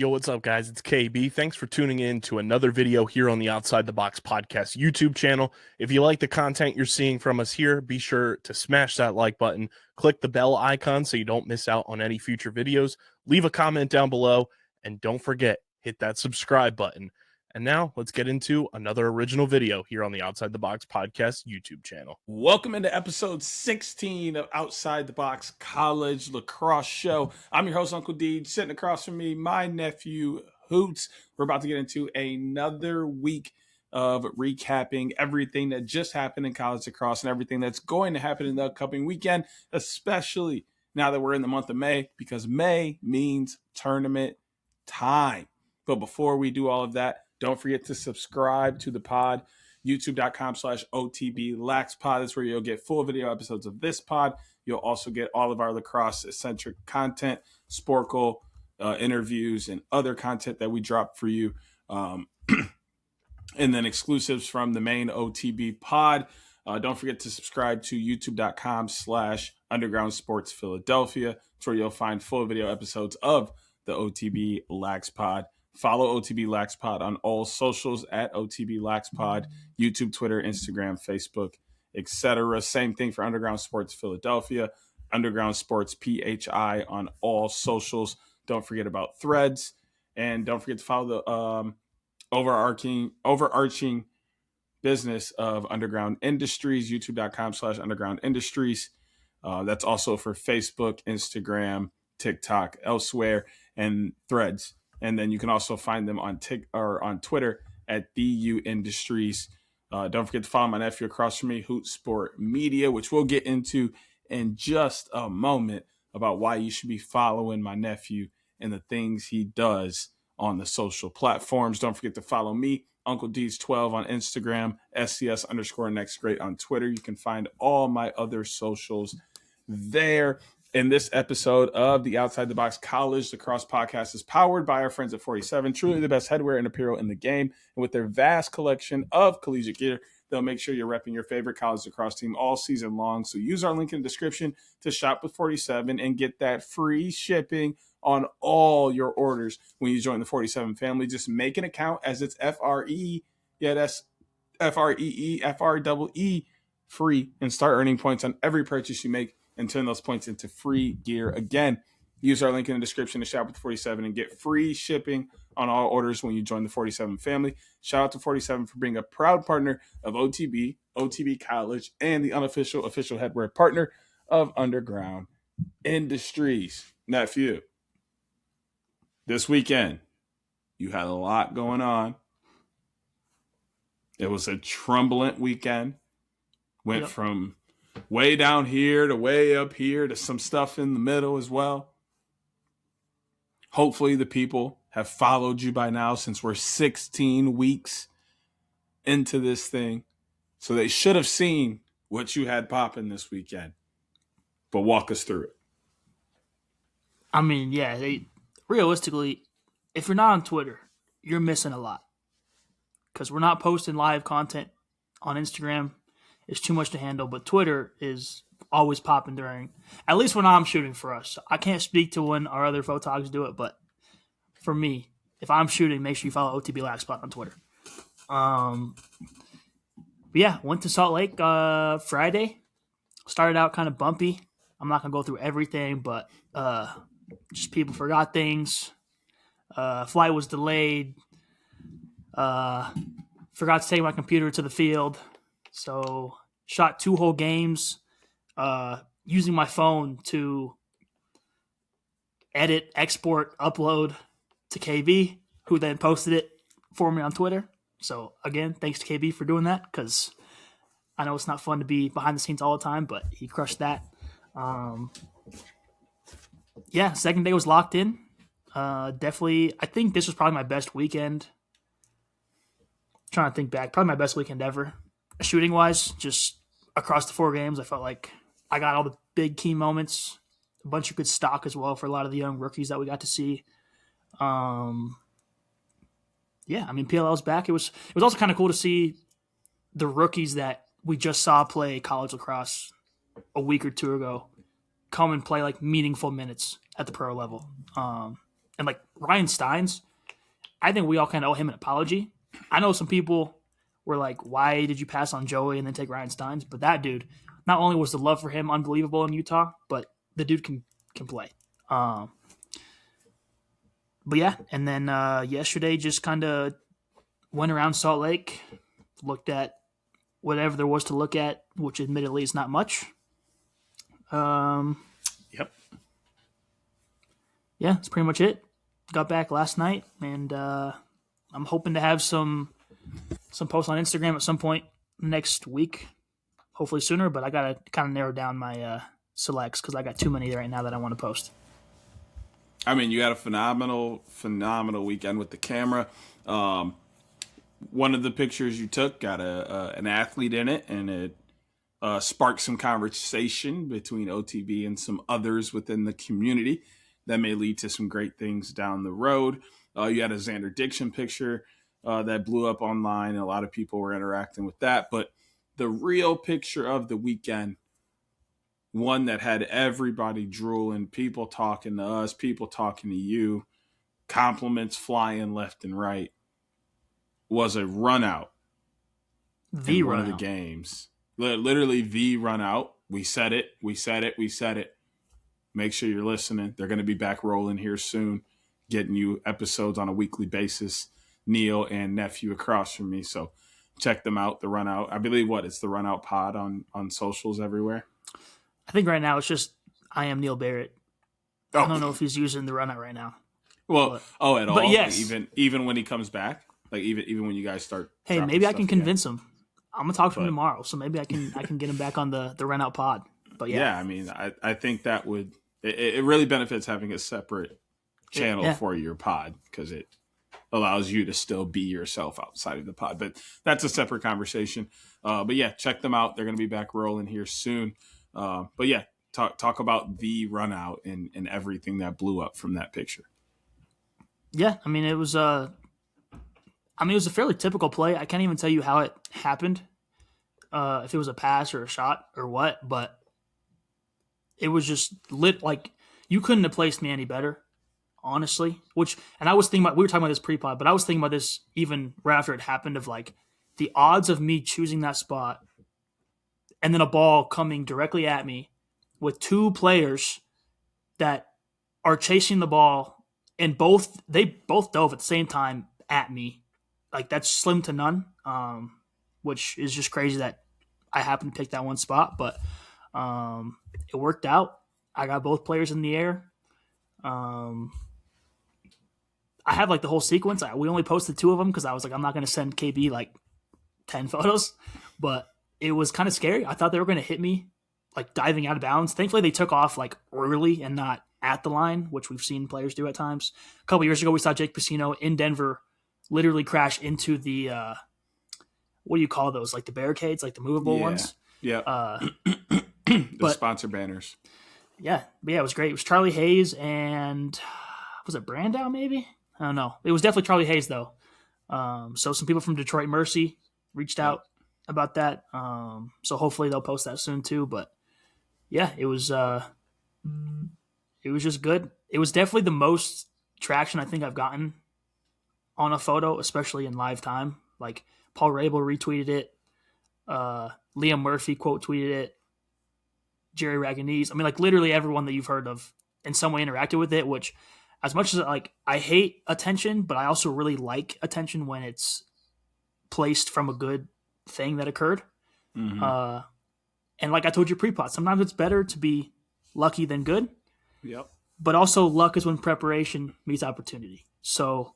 Yo, what's up, guys? It's KB. Thanks for tuning in to another video here on the Outside the Box Podcast YouTube channel. If you like the content you're seeing from us here, be sure to smash that like button, click the bell icon so you don't miss out on any future videos, leave a comment down below, and don't forget, hit that subscribe button. And now let's get into another original video here on the Outside the Box Podcast YouTube channel. Welcome into episode 16 of Outside the Box College Lacrosse Show. I'm your host, Uncle D. Sitting across from me, my nephew, Hoots. We're about to get into another week of recapping everything that just happened in college lacrosse and everything that's going to happen in the upcoming weekend, especially now that we're in the month of May, because May means tournament time. But before we do all of that, don't forget to subscribe to the pod, youtube.com/OTB-LacPod. That's where you'll get full video episodes of this pod. You'll also get all of our lacrosse-centric content, Sporkle, interviews, and other content that we drop for you. And then exclusives from the main OTB pod. Don't forget to subscribe to youtube.com/Underground Sports Philadelphia. That's where you'll find full video episodes of the OTB LacPod. Follow OTB LacPod on all socials at OTB LacPod, YouTube, Twitter, Instagram, Facebook, etc. Same thing for Underground Sports Philadelphia, Underground Sports PHI on all socials. Don't forget about Threads, and don't forget to follow the overarching business of Underground Industries, youtube.com/Underground Industries. That's also for Facebook, Instagram, TikTok, elsewhere, and Threads. And then you can also find them on Twitter at DU Industries. Don't forget to follow my nephew across from me, Hoots Sport Media, which we'll get into in just a moment about why you should be following my nephew and the things he does on the social platforms. Don't forget to follow me, Uncle D's 12 on Instagram, SCS_NextGreat on Twitter. You can find all my other socials there. In this episode of the Outside the Box College Lacrosse Podcast is powered by our friends at 47, truly the best headwear and apparel in the game. And with their vast collection of collegiate gear, they'll make sure you're repping your favorite college lacrosse team all season long. So use our link in the description to shop with 47 and get that free shipping on all your orders when you join the 47 family. Just make an account as it's FRE. Yeah, that's FREE free, and start earning points on every purchase you make and turn those points into free gear. Again, use our link in the description to shop with 47 and get free shipping on all orders when you join the 47 family. Shout out to 47 for being a proud partner of OTB, OTB College, and the official headwear partner of Underground Industries. Nephew, this weekend, you had a lot going on. It was a turbulent weekend. Went from way down here to way up here to some stuff in the middle as well. Hopefully the people have followed you by now, since we're 16 weeks into this thing. So they should have seen what you had popping this weekend. But walk us through it. I mean, yeah, realistically, if you're not on Twitter, you're missing a lot. Because we're not posting live content on Instagram. It's too much to handle, but Twitter is always popping during, at least when I'm shooting for us. I can't speak to when our other photogs do it, but for me, if I'm shooting, make sure you follow OTB LacPod on Twitter. But yeah, went to Salt Lake Friday. Started out kind of bumpy. I'm not going to go through everything, but just people forgot things. Flight was delayed. Forgot to take my computer to the field. So shot 2 whole games using my phone to edit, export, upload to KB, who then posted it for me on Twitter. So again, thanks to KB for doing that, because I know it's not fun to be behind the scenes all the time, but he crushed that. Yeah, second day was locked in. Definitely, I think this was probably my best weekend. Trying to think back, probably my best weekend ever. Shooting wise, just across the 4 games, I felt like I got all the big key moments, a bunch of good stock as well for a lot of the young rookies that we got to see. Yeah, I mean, PLL's back. It was also kind of cool to see the rookies that we just saw play college lacrosse a week or two ago come and play like meaningful minutes at the pro level. And And like Ryan Steins, I think we all kind of owe him an apology. I know some people were like, why did you pass on Joey and then take Ryan Steins? But that dude, not only was the love for him unbelievable in Utah, but the dude can play. But yeah, and then yesterday just kind of went around Salt Lake, looked at whatever there was to look at, which admittedly is not much. Yep. Yeah, that's pretty much it. Got back last night, and I'm hoping to have some posts on Instagram at some point next week, hopefully sooner. But I gotta kind of narrow down my selects because I got too many right now that I want to post. I mean, you had a phenomenal weekend with the camera. One of the pictures you took got an athlete in it, and it sparked some conversation between OTB and some others within the community that may lead to some great things down the road. You had a Xander Diction picture that blew up online, and a lot of people were interacting with that. But the real picture of the weekend, one that had everybody drooling, people talking to us, people talking to you, compliments flying left and right, was a run out in one of the games. Literally the run out. We said it. Make sure you're listening. They're going to be back rolling here soon, getting you episodes on a weekly basis. Neil and Nephew across from me. So check them out, the run out. I believe it's the run out pod on socials everywhere. I think right now it's just I am Neil Barrett. I don't know if he's using the run out right now. Well, at all. But yes. Even when he comes back, like even when you guys start. Hey, maybe I can convince him. I'm gonna talk to him tomorrow, so maybe I can get him back on the run out pod. But yeah, I mean, I think that would it really benefits having a separate channel for your pod because it allows you to still be yourself outside of the pod. But that's a separate conversation. But yeah, check them out. They're gonna be back rolling here soon. But yeah, talk about the run out and everything that blew up from that picture. Yeah, I mean it was a fairly typical play. I can't even tell you how it happened, if it was a pass or a shot or what, but it was just lit. Like you couldn't have placed me any better, honestly. And I was thinking about, we were talking about this pre-pod, but I was thinking about this even right after it happened of like the odds of me choosing that spot and then a ball coming directly at me with two players that are chasing the ball and they both dove at the same time at me. Like that's slim to none, which is just crazy that I happened to pick that one spot, but it worked out. I got both players in the air. I have like the whole sequence. We only posted 2 of them because I was like, I'm not going to send KB like 10 photos, but it was kind of scary. I thought they were going to hit me like diving out of bounds. Thankfully, they took off like early and not at the line, which we've seen players do at times. A couple years ago, we saw Jake Piscino in Denver literally crash into the what do you call those? Like the barricades, like the movable ones. Yeah. The sponsor banners. Yeah. But yeah, it was great. It was Charlie Hayes and was it Brandow maybe? I don't know. It was definitely Charlie Hayes though. So some people from Detroit Mercy reached out about that. So hopefully they'll post that soon too. But yeah, it was just good. It was definitely the most traction I think I've gotten on a photo, especially in live time. Like Paul Rabel retweeted it. Liam Murphy quote tweeted it. Jerry Raganese. I mean, like literally everyone that you've heard of in some way interacted with it, which as much as like I hate attention, but I also really like attention when it's placed from a good thing that occurred. Mm-hmm. And like I told you pre-pod, sometimes it's better to be lucky than good. Yep. But also luck is when preparation meets opportunity. So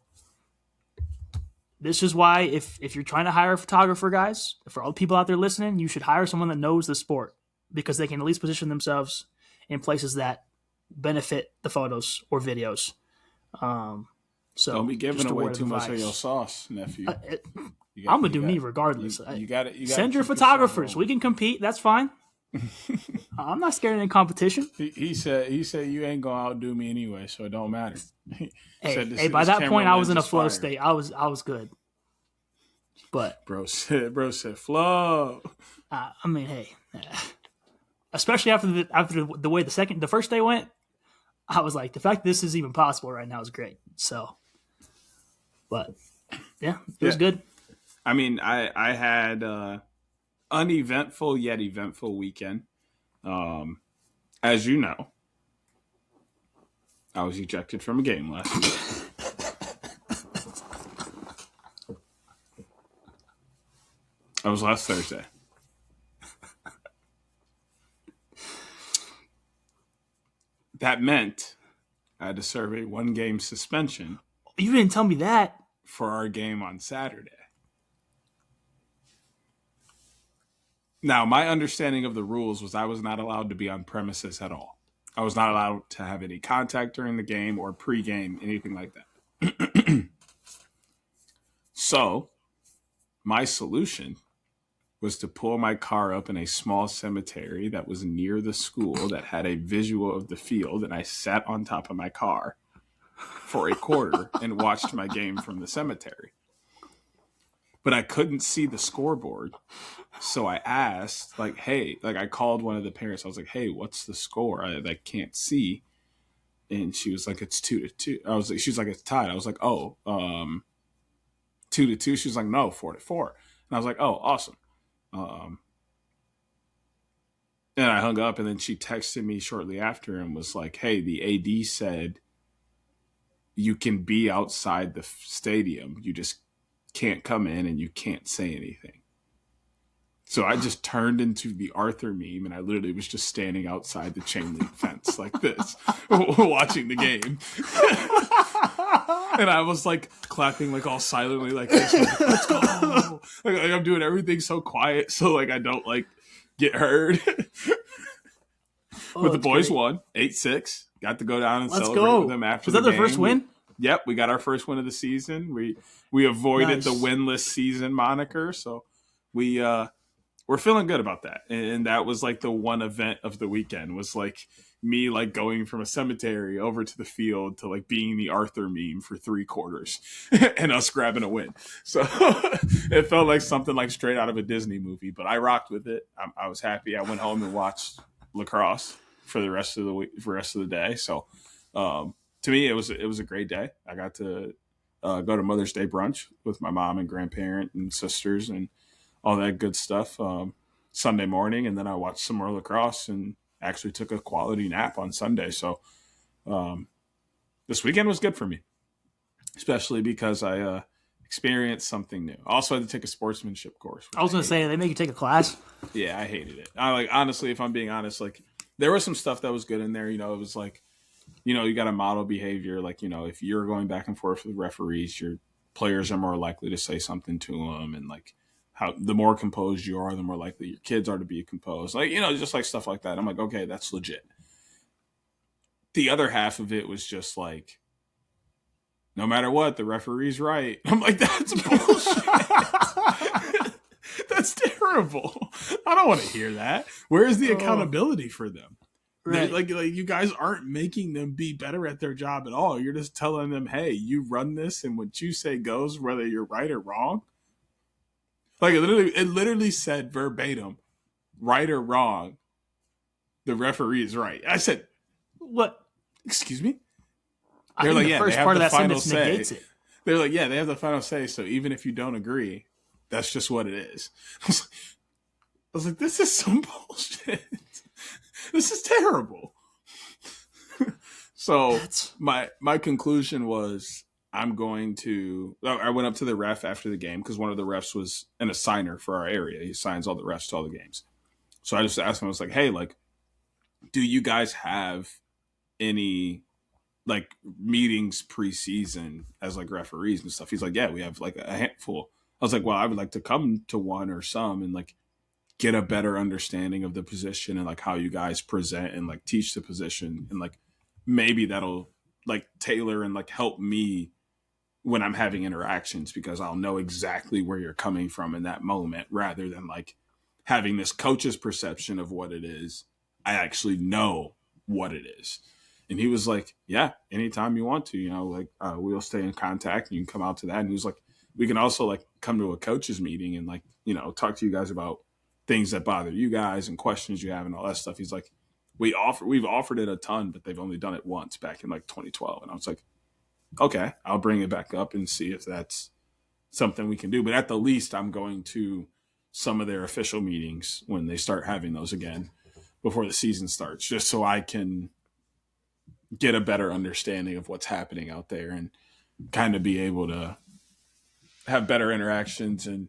this is why if you're trying to hire a photographer, guys, for all the people out there listening, you should hire someone that knows the sport because they can at least position themselves in places that benefit the photos or videos. So don't be giving away too much of your sauce, nephew. I'm gonna do me regardless. You got it. Send your photographers. We can compete. That's fine. I'm not scared of any competition. He said you ain't gonna outdo me anyway, so it don't matter. Hey, by that point I was in a flow state. I was good. But bro said flow. I mean, hey, especially after the way the first day went, I was like, the fact this is even possible right now is great. So, but yeah, it was good. I mean, I had uneventful yet eventful weekend. As you know, I was ejected from a game last week. That was last Thursday. That meant I had to serve a 1-game suspension. You didn't tell me that. For our game on Saturday. Now, my understanding of the rules was I was not allowed to be on premises at all. I was not allowed to have any contact during the game or pre-game, anything like that. So, my solution was to pull my car up in a small cemetery that was near the school that had a visual of the field, and I sat on top of my car for a quarter and watched my game from the cemetery. But I couldn't see the scoreboard. So I asked, like, hey, like I called one of the parents. I was like, hey, what's the score? I can't see. And she was like, it's 2-2. She's like, it's tied. I was like, 2-2. She was like, no, 4-4. And I was like, oh, awesome. And I hung up, and then she texted me shortly after and was like, hey, the AD said you can be outside the stadium. You just can't come in and you can't say anything. So I just turned into the Arthur meme, and I literally was just standing outside the chain link fence like this, watching the game. And I was like clapping like all silently like this, like, let's go. Like I'm doing everything so quiet so like I don't like get heard. But the boys won 8-6. Got to go down and celebrate with them after the game. Was that their first win? Yep, we got our first win of the season. We avoided the winless season moniker, so we're feeling good about that. And that was like the one event of the weekend was like me like going from a cemetery over to the field to like being the Arthur meme for 3 quarters and us grabbing a win. So it felt like something like straight out of a Disney movie, but I rocked with it. I was happy. I went home and watched lacrosse for the rest of the week, for the rest of the day. So to me, it was a great day. I got to go to Mother's Day brunch with my mom and grandparent and sisters and all that good stuff Sunday morning. And then I watched some more lacrosse and actually took a quality nap on Sunday. So this weekend was good for me, especially because I experienced something new. Also had to take a sportsmanship course. I was going to say, they make you take a class? Yeah, I hated it. Honestly, if I'm being honest, like there was some stuff that was good in there. You know, it was like, you know, you got to model behavior. Like, you know, if you're going back and forth with referees, your players are more likely to say something to them. And like how the more composed you are, the more likely your kids are to be composed. Like, you know, just like stuff like that. I'm like, okay, that's legit. The other half of it was just like, no matter what, the referee's right. I'm like, that's bullshit. That's terrible. I don't want to hear that. Where is the accountability for them? Right. Like you guys aren't making them be better at their job at all. You're just telling them, hey, you run this and what you say goes, whether you're right or wrong. Like it literally said verbatim, right or wrong, the referee is right. I said, what? Excuse me? They're like, yeah, they have the final say. They're like, yeah, they have the final say. So even if you don't agree, that's just what it is. I was like, this is some bullshit. This is terrible. So my conclusion was I went up to the ref after the game because one of the refs was an assigner for our area. He assigns all the refs to all the games. So I just asked him, I was like, hey, like, do you guys have any like meetings preseason as like referees and stuff? He's like, yeah, we have like a handful. I was like, well, I would like to come to one or some and like get a better understanding of the position and like how you guys present and like teach the position. And like, maybe that'll like tailor and like help me when I'm having interactions because I'll know exactly where you're coming from in that moment rather than like having this coach's perception of what it is. I actually know what it is. And he was like, yeah, anytime you want to, you know, like we'll stay in contact and you can come out to that. And he was like, we can also like come to a coach's meeting and like, you know, talk to you guys about things that bother you guys and questions you have and all that stuff. He's like, we've offered it a ton, but they've only done it once back in like 2012. And I was like, okay, I'll bring it back up and see if that's something we can do. But at the least, I'm going to some of their official meetings when they start having those again before the season starts, just so I can get a better understanding of what's happening out there and kind of be able to have better interactions, and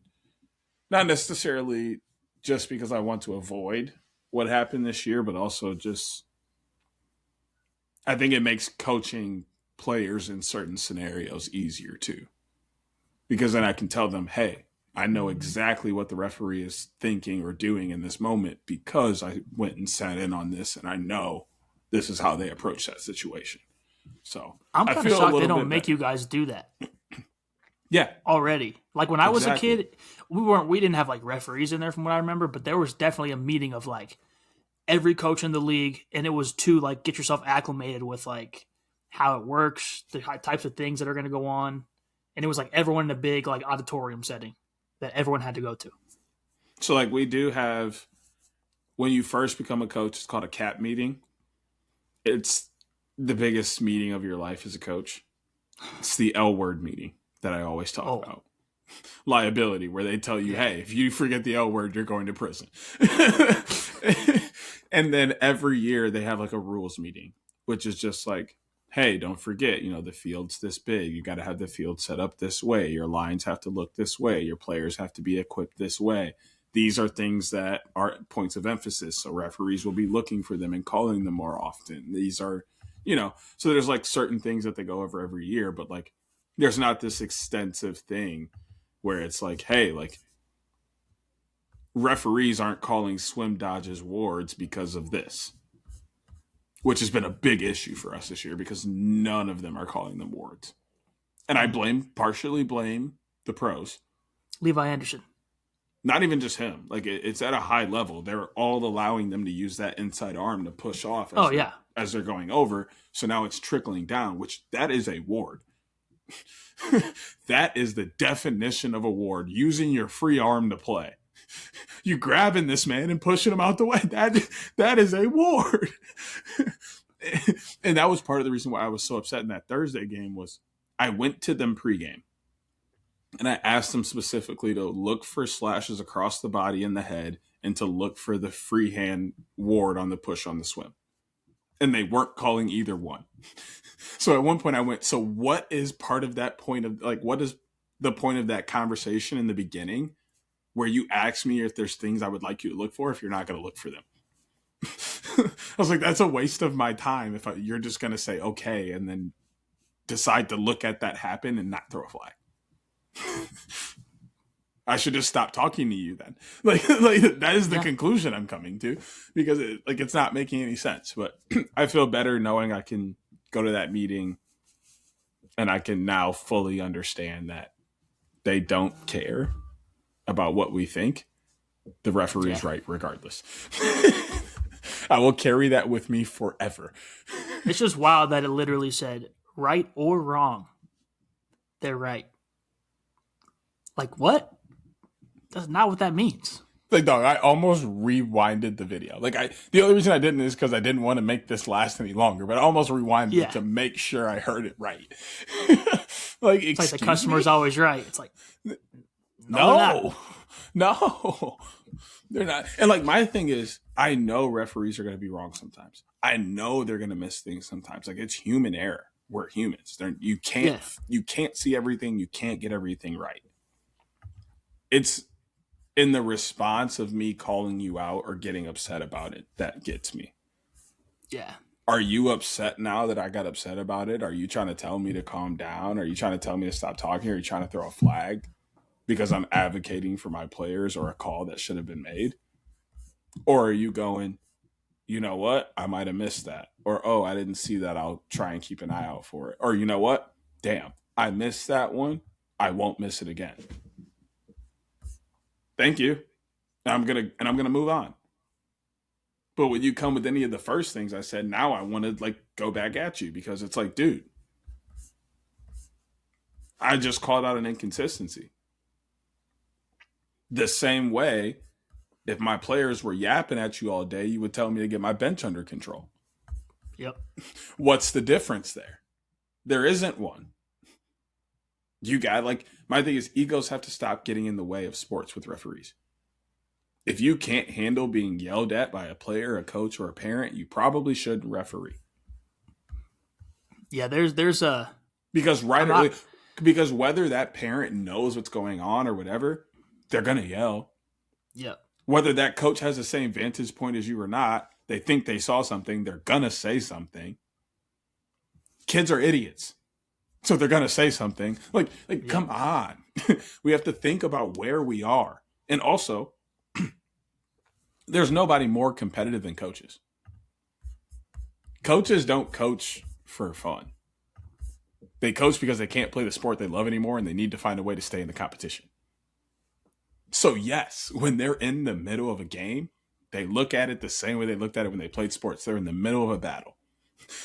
not necessarily just because I want to avoid what happened this year, but also just I think it makes coaching players in certain scenarios easier too. Because then I can tell them, hey, I know exactly what the referee is thinking or doing in this moment because I went and sat in on this and I know this is how they approach that situation. So I'm kind of shocked they don't make you guys do that. Yeah. Already. Like when I was a kid, we didn't have like referees in there from what I remember, but there was definitely a meeting of like every coach in the league, and it was to like get yourself acclimated with like how it works, the types of things that are going to go on. And it was like everyone in a big like auditorium setting that everyone had to go to. So like we do have, when you first become a coach, it's called a CAP meeting. It's the biggest meeting of your life as a coach. It's the L word meeting that I always talk about. Liability, where they tell you, hey, if you forget the L word, you're going to prison. And then every year they have like a rules meeting, which is just like, hey, don't forget, the field's this big. You got to have the field set up this way. Your lines have to look this way. Your players have to be equipped this way. These are things that are points of emphasis. So referees will be looking for them and calling them more often. These are, so there's like certain things that they go over every year, but like there's not this extensive thing where it's like, hey, like referees aren't calling swim dodges wards because of this, which has been a big issue for us this year because none of them are calling them wards. And I partially blame the pros. Levi Anderson. Not even just him. Like it's at a high level. They're all allowing them to use that inside arm to push off as they're going over. So now it's trickling down, which that is a ward. That is the definition of a ward, using your free arm to play. You grabbing this man and pushing him out the way. That is a ward. And that was part of the reason why I was so upset in that Thursday game was I went to them pregame and I asked them specifically to look for slashes across the body and the head and to look for the free hand ward on the push on the swim. And they weren't calling either one. So at one point I went, so what is part of that point of like, what is the point of that conversation in the beginning where you ask me if there's things I would like you to look for if you're not going to look for them? I was like, that's a waste of my time if you're just going to say, okay, and then decide to look at that happen and not throw a flag. I should just stop talking to you then. Like that is the conclusion I'm coming to because it's not making any sense. But I feel better knowing I can go to that meeting and I can now fully understand that they don't care about what we think. The referee is right regardless. I will carry that with me forever. It's just wild that it literally said right or wrong. They're right. Like what? That's not what that means. Like, dog, I almost rewinded the video. Like, the only reason I didn't is because I didn't want to make this last any longer, but I almost rewinded it to make sure I heard it right. It's like the customer's always right. It's like, no, they're not. And like, my thing is, I know referees are going to be wrong sometimes. I know they're going to miss things sometimes. Like, it's human error. We're humans. You can't see everything. You can't get everything right. It's in the response of me calling you out or getting upset about it that gets me. Yeah. Are you upset now that I got upset about it? Are you trying to tell me to calm down? Are you trying to tell me to stop talking? Are you trying to throw a flag because I'm advocating for my players or a call that should have been made? Or are you going, you know what? I might have missed that. Or, oh, I didn't see that. I'll try and keep an eye out for it. Or, you know what? Damn, I missed that one. I won't miss it again. Thank you. I'm gonna move on. But when you come with any of the first things I said, now I want to like go back at you because it's like, dude, I just called out an inconsistency. The same way If my players were yapping at you all day, you would tell me to get my bench under control. Yep. What's the difference there? There isn't one. You got, like, my thing is egos have to stop getting in the way of sports with referees. If you can't handle being yelled at by a player, a coach, or a parent, you probably shouldn't referee. Yeah, there's a because because whether that parent knows what's going on or whatever, they're gonna yell. Yeah. Whether that coach has the same vantage point as you or not, they think they saw something, they're gonna say something. Kids are idiots, so they're gonna say something. Like come on. We have to think about where we are, and also. There's nobody more competitive than coaches. Coaches don't coach for fun. They coach because they can't play the sport they love anymore and they need to find a way to stay in the competition. So yes, when they're in the middle of a game, they look at it the same way they looked at it when they played sports. They're in the middle of a battle.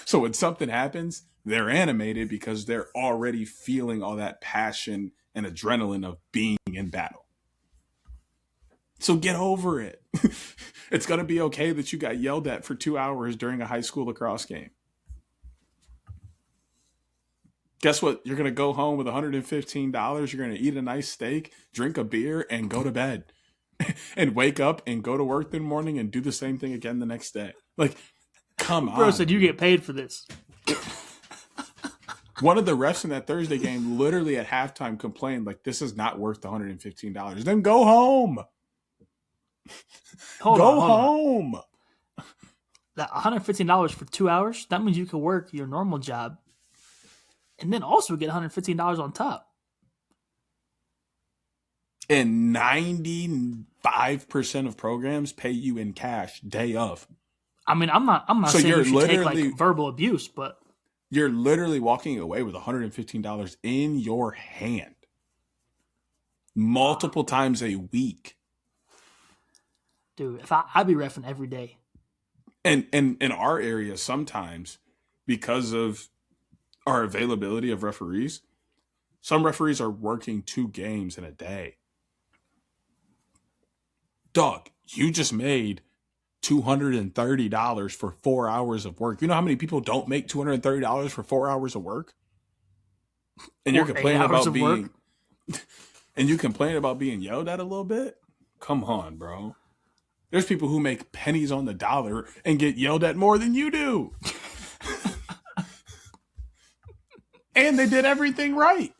So when something happens, they're animated because they're already feeling all that passion and adrenaline of being in battle. So get over it. It's going to be okay that you got yelled at for 2 hours during a high school lacrosse game. Guess what? You're going to go home with $115. You're going to eat a nice steak, drink a beer, and go to bed. And wake up and go to work in the morning and do the same thing again the next day. Like, come on. Bro said you get paid for this. One of the refs in that Thursday game literally at halftime complained, like, this is not worth the $115. Then go home. Hold Go on. home. That $115 for 2 hours, that means you can work your normal job and then also get $115 on top. And 95% of programs pay you in cash day of. I mean, I'm not So saying you're you should take literally- like verbal abuse, but You're literally walking away with $115 in your hand multiple times a week. dude, if I'd be reffing every day. And in our area, sometimes because of our availability of referees, some referees are working 2 games in a day. Dog, you just made $230 for 4 hours of work. You know how many people don't make $230 for 4 hours of work? And you're complaining about being and you complain about being yelled at a little bit? Come on, bro. There's people who make pennies on the dollar and get yelled at more than you do. And they did everything right.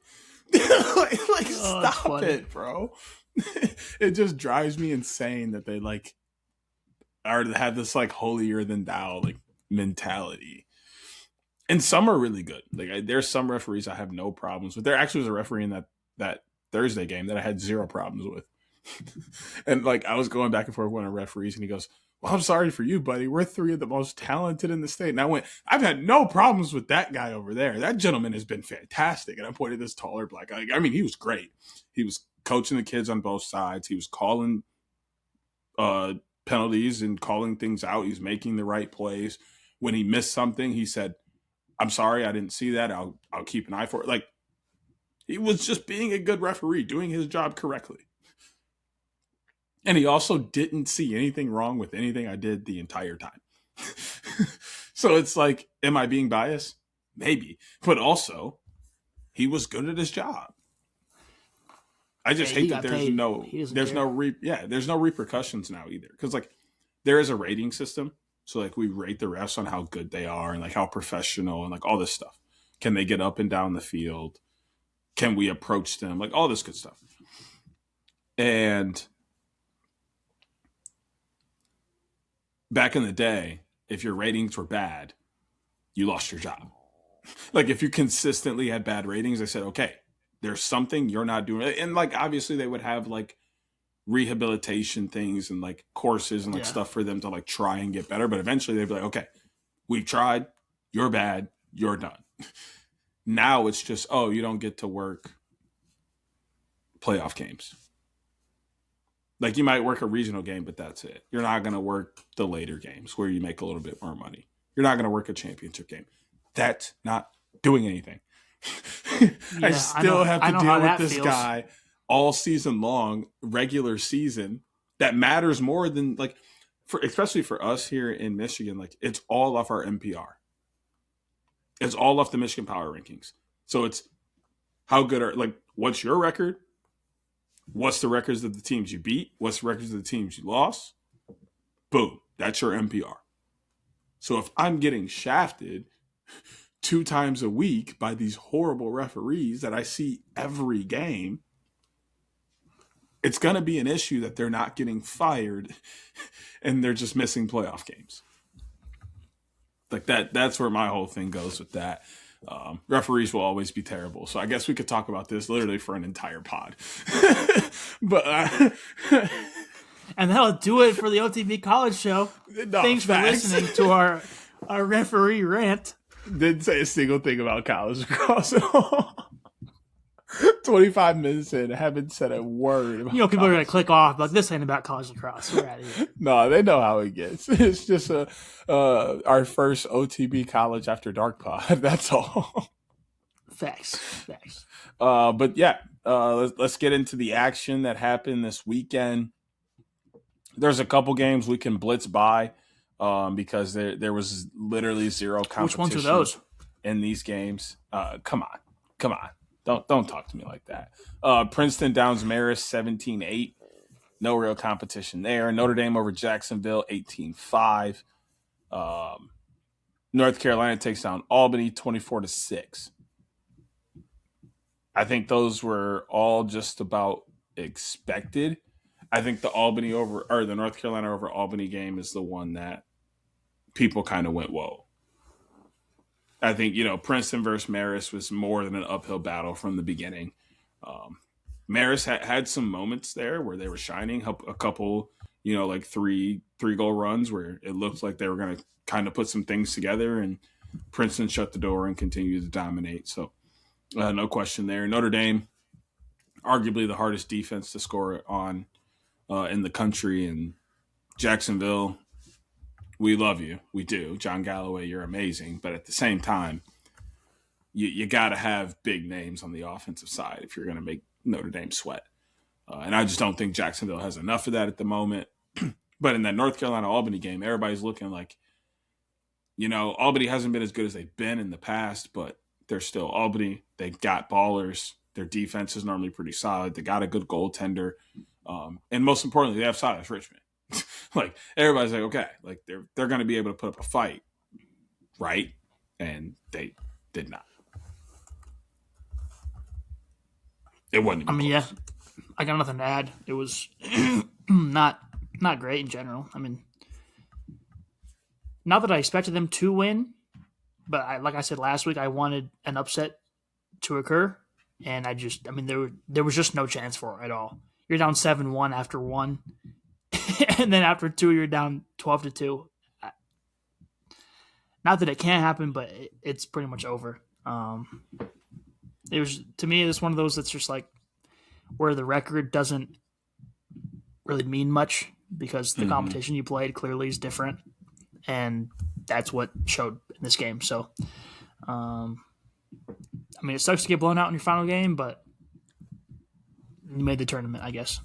Stop it, bro. It just drives me insane that they like are to have this like holier than thou like mentality. And some are really good. Like there's some referees I have no problems with. There actually was a referee in that Thursday game that I had 0 problems with. And like I was going back and forth with one of the referees and he goes, well, I'm sorry for you, buddy. We're 3 of the most talented in the state. And I went, I've had no problems with that guy over there. That gentleman has been fantastic. And I pointed this taller black guy. I mean, he was great. He was coaching the kids on both sides. He was calling penalties and calling things out. He's making the right plays. When he missed something, he said, I'm sorry, I didn't see that. I'll keep an eye for it. Like, he was just being a good referee, doing his job correctly. And he also didn't see anything wrong with anything I did the entire time. So it's like, am I being biased? Maybe. But also, he was good at his job. I just hate that there's no repercussions now either. Because like there is a rating system. So like we rate the refs on how good they are and like how professional and like all this stuff. Can they get up and down the field? Can we approach them? Like all this good stuff. And back in the day, if your ratings were bad, you lost your job. Like if you consistently had bad ratings, they said, okay, there's something you're not doing. And like, obviously they would have like rehabilitation things and like courses and like stuff for them to like try and get better. But eventually they'd be like, okay, we've tried, you're bad, you're done. Now it's just, oh, you don't get to work playoff games. Like you might work a regional game, but that's it. You're not going to work the later games where you make a little bit more money. You're not going to work a championship game. That's not doing anything. I still have to deal with this guy all season long, regular season, that matters more than like especially for us here in Michigan, like it's all off our MPR. It's all off the Michigan Power Rankings. So it's how good are, like, what's your record? What's the records of the teams you beat? What's the records of the teams you lost? Boom. That's your MPR. So if I'm getting shafted 2 times a week by these horrible referees that I see every game, it's going to be an issue that they're not getting fired and they're just missing playoff games. Like that's where my whole thing goes with that. Referees will always be terrible. So I guess we could talk about this literally for an entire pod. But and that'll do it for the OTB College Show. No, Thanks for listening to our referee rant. Didn't say a single thing about college lacrosse at all. 25 minutes in, haven't said a word about people are going to click off, like, this ain't about college lacrosse. We're out of here. No, they know how it gets. It's just our first OTB College After Dark pod. That's all. Facts. But yeah, let's get into the action that happened this weekend. There's a couple games we can blitz by because there was literally zero competition. Which ones are those? In these games? Come on. Don't talk to me like that. Princeton downs Marist 17-8. No real competition there. Notre Dame over Jacksonville 18-5. North Carolina takes down Albany 24-6. I think those were all just about expected. I think the North Carolina over Albany game is the one that people kind of went, whoa. I think, Princeton versus Marist was more than an uphill battle from the beginning. Marist had some moments there where they were shining, a couple, like three goal runs where it looked like they were going to kind of put some things together, and Princeton shut the door and continued to dominate. So no question there. Notre Dame, arguably the hardest defense to score on in the country, and Jacksonville, we love you. We do. John Galloway, you're amazing. But at the same time, you got to have big names on the offensive side if you're going to make Notre Dame sweat. And I just don't think Jacksonville has enough of that at the moment. But in that North Carolina-Albany game, everybody's looking like, Albany hasn't been as good as they've been in the past, but they're still Albany. They've got ballers. Their defense is normally pretty solid. They got a good goaltender. And most importantly, they have Silas Richmond. Like, everybody's like, okay, like they're going to be able to put up a fight, right? And they did not. It wasn't. I mean, close. yeah, I got nothing to add. It was not great in general. I mean, not that I expected them to win, but like I said last week, I wanted an upset to occur, and there was just no chance for it at all. You're down 7-1 after one. And then after 2, you're down 12-2. Not that it can't happen, but it's pretty much over. It was, to me, it's one of those that's just like where the record doesn't really mean much because the competition you played clearly is different, and that's what showed in this game. So, it sucks to get blown out in your final game, but you made the tournament, I guess.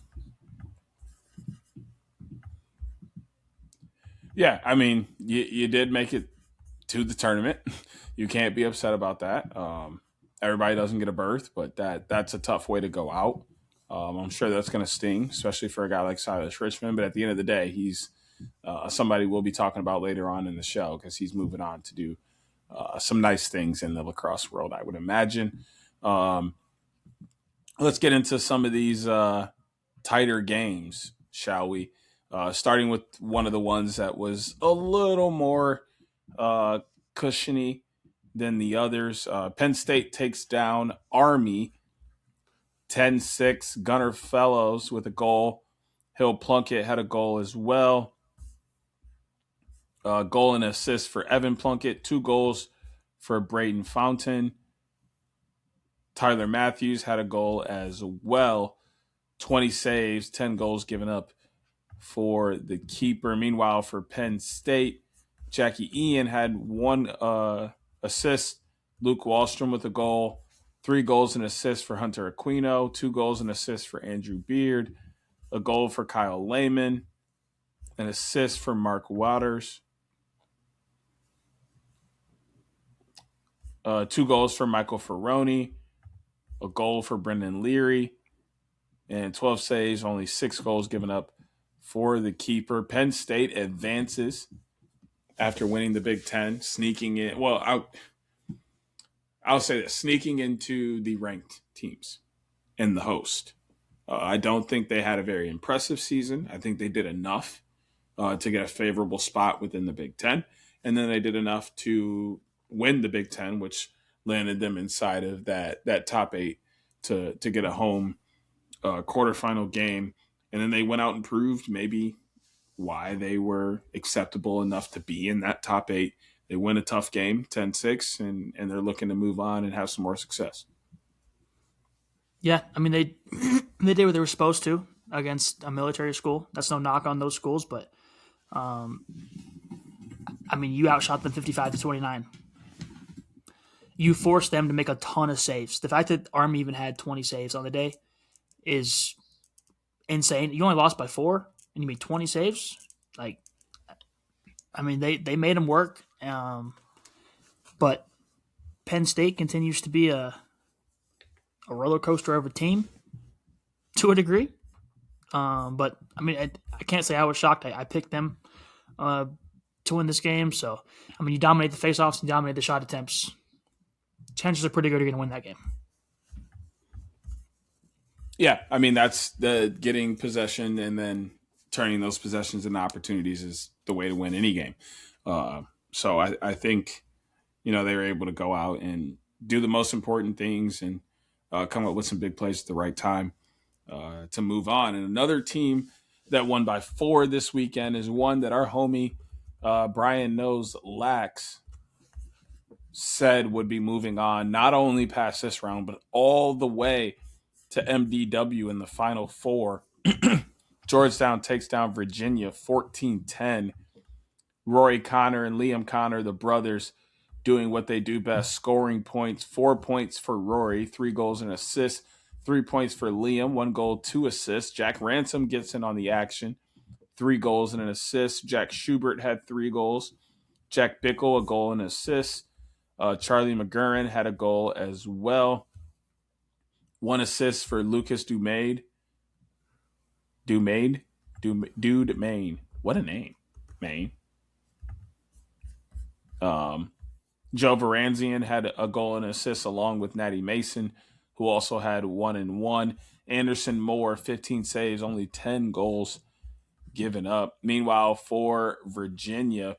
Yeah, I mean, you did make it to the tournament. You can't be upset about that. Everybody doesn't get a berth, but that's a tough way to go out. I'm sure that's going to sting, especially for a guy like Silas Richmond. But at the end of the day, he's somebody we'll be talking about later on in the show because he's moving on to do some nice things in the lacrosse world, I would imagine. Let's get into some of these tighter games, shall we? Starting with one of the ones that was a little more cushiony than the others. Penn State takes down Army 10-6. Gunnar Fellows with a goal. Hill Plunkett had a goal as well. Goal and assist for Evan Plunkett. 2 goals for Braden Fountain. Tyler Matthews had a goal as well. 20 saves, 10 goals given up for the keeper. Meanwhile, for Penn State, Jackie Ian had 1 assist. Luke Wallstrom with a goal. 3 goals and assists for Hunter Aquino. 2 goals and assists for Andrew Beard. a goal for Kyle Lehman, an assist for Mark Waters, 2 goals for Michael Ferroni, a goal for Brendan Leary, and 12 saves, only 6 goals given up for the keeper. Penn State advances after winning the Big Ten, sneaking in. Well, I'll say this, sneaking into the ranked teams and the host. I don't think they had a very impressive season. I think they did enough to get a favorable spot within the Big Ten. And then they did enough to win the Big Ten, which landed them inside of that top 8 to get a home quarterfinal game. And then they went out and proved maybe why they were acceptable enough to be in that top 8. They win a tough game, 10-6, and they're looking to move on and have some more success. Yeah, I mean, they did what they were supposed to against a military school. That's no knock on those schools, but I mean, you outshot them 55-29. You forced them to make a ton of saves. The fact that Army even had 20 saves on the day is insane. You only lost by 4, and you made 20 saves. Like, I mean, they made them work. But Penn State continues to be a roller coaster of a team to a degree. But I mean, I can't say I was shocked. I picked them to win this game. So, I mean, you dominate the faceoffs and dominate the shot attempts. Chances are pretty good you're going to win that game. Yeah, I mean, that's the getting possession and then turning those possessions into opportunities is the way to win any game. So I think, they were able to go out and do the most important things and come up with some big plays at the right time to move on. And another team that won by 4 this weekend is one that our homie Brian Knows Lax said would be moving on, not only past this round, but all the way to MDW in the Final Four. Georgetown takes down Virginia 14-10. Rory Connor and Liam Connor, the brothers, doing what they do best, scoring points. 4 points for Rory, 3 goals and assists. 3 points for Liam, 1 goal, 2 assists. Jack Ransom gets in on the action, 3 goals and an assist. Jack Schubert had 3 goals. Jack Bickle, a goal and assist. Charlie McGurran had a goal as well. 1 assist for Lucas Dumaid. Dude Maine. What a name, Maine. Joe Varanzian had a goal and assist along with Natty Mason, who also had 1 and 1. Anderson Moore, 15 saves, only 10 goals given up. Meanwhile, for Virginia,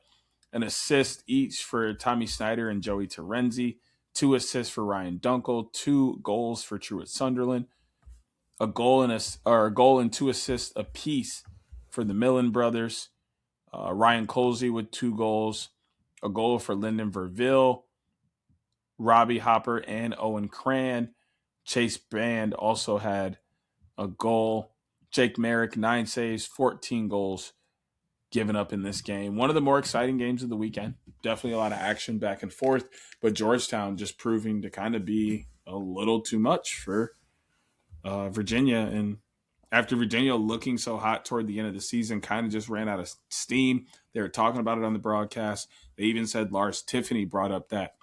an assist each for Tommy Snyder and Joey Terenzi, 2 assists for Ryan Dunkel, 2 goals for Truett Sunderland, a goal and 2 assists apiece for the Millen brothers. Ryan Colsey with 2 goals, a goal for Lyndon Verville, Robbie Hopper, and Owen Cran. Chase Band also had a goal. Jake Merrick, 9 saves, 14 goals given up in this game. One of the more exciting games of the weekend. Definitely a lot of action back and forth, but Georgetown just proving to kind of be a little too much for Virginia. And after Virginia looking so hot toward the end of the season, kind of just ran out of steam. They were talking about it on the broadcast. They even said Lars Tiffany brought up that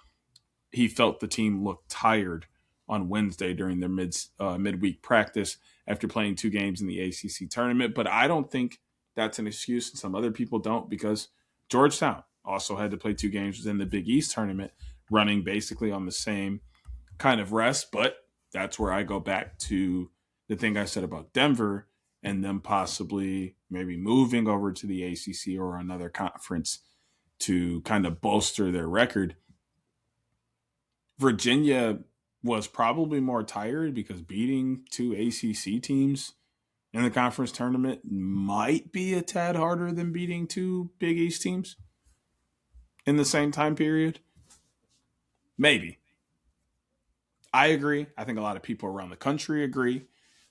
he felt the team looked tired on Wednesday during their midweek practice after playing 2 games in the ACC tournament. But I don't think that's an excuse, and some other people don't, because Georgetown also had to play 2 games within the Big East tournament, running basically on the same kind of rest. But that's where I go back to the thing I said about Denver and them possibly maybe moving over to the ACC or another conference to kind of bolster their record. Virginia was probably more tired because beating 2 ACC teams in the conference tournament might be a tad harder than beating 2 Big East teams in the same time period. Maybe. I agree. I think a lot of people around the country agree.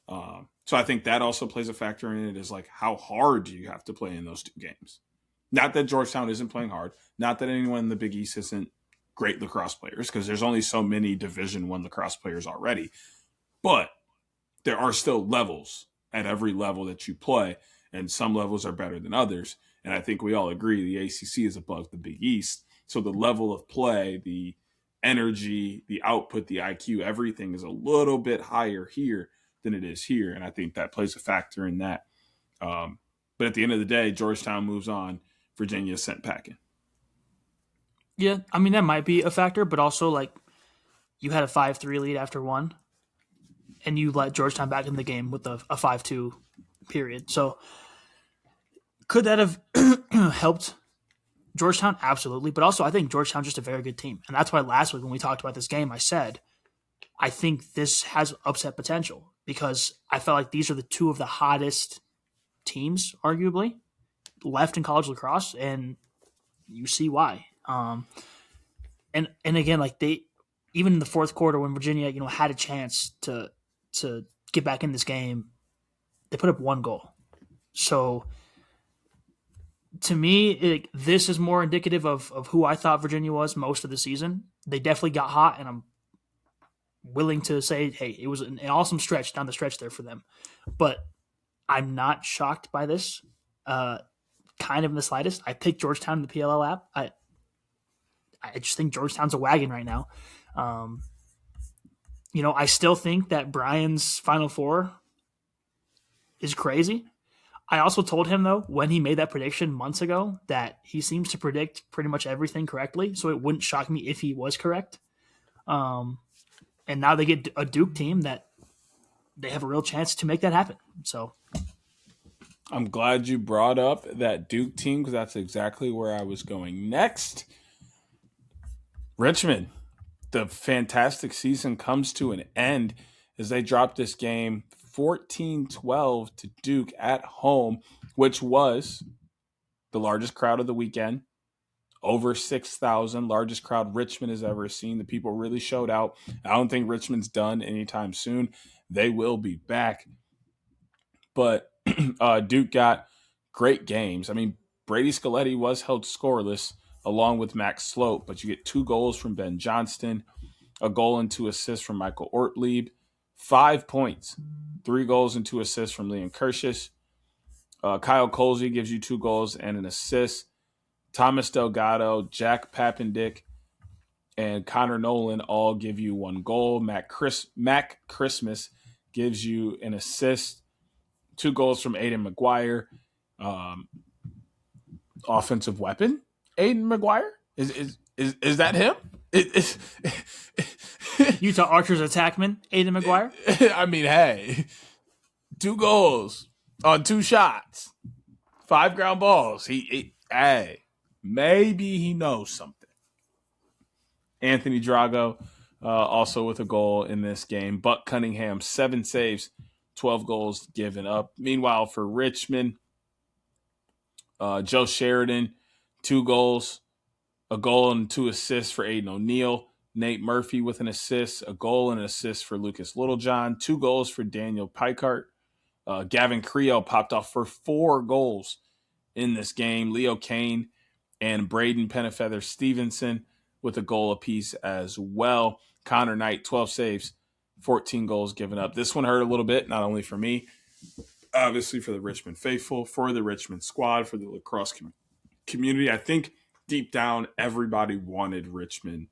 So I think that also plays a factor in it, is like, how hard do you have to play in those 2 games? Not that Georgetown isn't playing hard. Not that anyone in the Big East isn't great lacrosse players, because there's only so many Division I lacrosse players already. But there are still levels at every level that you play, and some levels are better than others. And I think we all agree the ACC is above the Big East. So the level of play, the energy, the output, the IQ, everything is a little bit higher here than it is here. And I think that plays a factor in that. But at the end of the day, Georgetown moves on. Virginia sent packing. Yeah, I mean, that might be a factor, but also, like, you had a 5-3 lead after one, and you let Georgetown back in the game with a 5-2 period. So could that have helped Georgetown? Absolutely. But also, I think Georgetown's just a very good team. And that's why last week when we talked about this game, I said, I think this has upset potential because I felt like these are the two of the hottest teams, arguably, left in college lacrosse, and you see why. And again, like even in the fourth quarter when Virginia, had a chance to get back in this game, they put up one goal. So to me, this is more indicative of who I thought Virginia was most of the season. They definitely got hot, and I'm willing to say, hey, it was an awesome stretch down the stretch there for them. But I'm not shocked by this, kind of in the slightest. I picked Georgetown in the PLL app. I just think Georgetown's a wagon right now. I still think that Brian's Final Four is crazy. I also told him, though, when he made that prediction months ago, that he seems to predict pretty much everything correctly, so it wouldn't shock me if he was correct. And now they get a Duke team that they have a real chance to make that happen. So I'm glad you brought up that Duke team because that's exactly where I was going next. Richmond, the fantastic season comes to an end as they drop this game 14-12 to Duke at home, which was the largest crowd of the weekend. Over 6,000, largest crowd Richmond has ever seen. The people really showed out. I don't think Richmond's done anytime soon. They will be back. But Duke got great games. I mean, Brady Scaletti was held scoreless along with Max Slope, but you get 2 goals from Ben Johnston, a goal and 2 assists from Michael Ortlieb, 5 points, 3 goals and 2 assists from Liam Kirschis. Kyle Colsey gives you 2 goals and an assist. Thomas Delgado, Jack Papendick, and Connor Nolan all give you 1 goal. Mac Christmas gives you an assist. 2 goals from Aiden McGuire. Offensive weapon, Aiden McGuire? Is that him? Utah Archers attackman, Aiden McGuire? I mean, hey, 2 goals on 2 shots, 5 ground balls. Hey, maybe he knows something. Anthony Drago also with a goal in this game. Buck Cunningham, 7 saves, 12 goals given up. Meanwhile, for Richmond, Joe Sheridan, 2 goals, a goal and 2 assists for Aiden O'Neill. Nate Murphy with an assist, a goal and an assist for Lucas Littlejohn. 2 goals for Daniel Picart. Gavin Creel popped off for 4 goals in this game. Leo Kane and Braden Pennefeather Stevenson with a goal apiece as well. Connor Knight, 12 saves, 14 goals given up. This one hurt a little bit, not only for me, obviously for the Richmond faithful, for the Richmond squad, for the lacrosse community. I think deep down, everybody wanted Richmond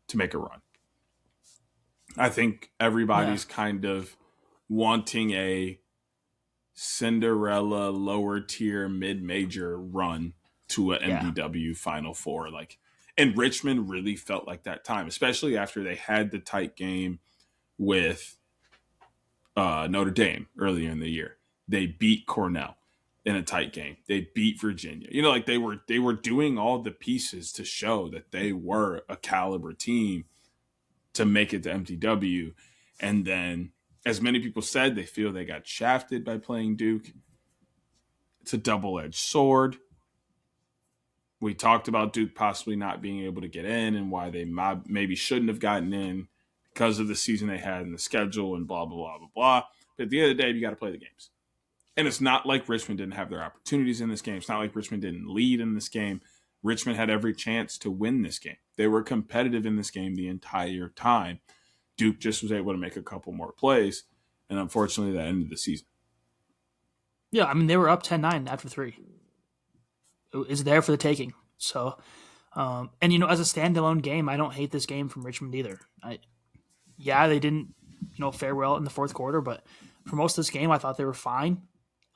to make a run. I think everybody's kind of wanting a Cinderella lower tier mid-major run to an MDW Final Four. And Richmond really felt like that time, especially after they had the tight game with Notre Dame earlier in the year. They beat Cornell in a tight game. They beat Virginia. They were doing all the pieces to show that they were a caliber team to make it to MTW. And then, as many people said, they feel they got shafted by playing Duke. It's a double-edged sword. We talked about Duke possibly not being able to get in and why they maybe shouldn't have gotten in because of the season they had in the schedule and blah, blah, blah, blah, blah. But at the end of the day, you got to play the games. And it's not like Richmond didn't have their opportunities in this game. It's not like Richmond didn't lead in this game. Richmond had every chance to win this game. They were competitive in this game the entire time. Duke just was able to make a couple more plays, and unfortunately that ended the season. Yeah, I mean, they were up 10-9 after 3. It's there for the taking. So, and, as a standalone game, I don't hate this game from Richmond either. They didn't, fare well in the fourth quarter, but for most of this game, I thought they were fine.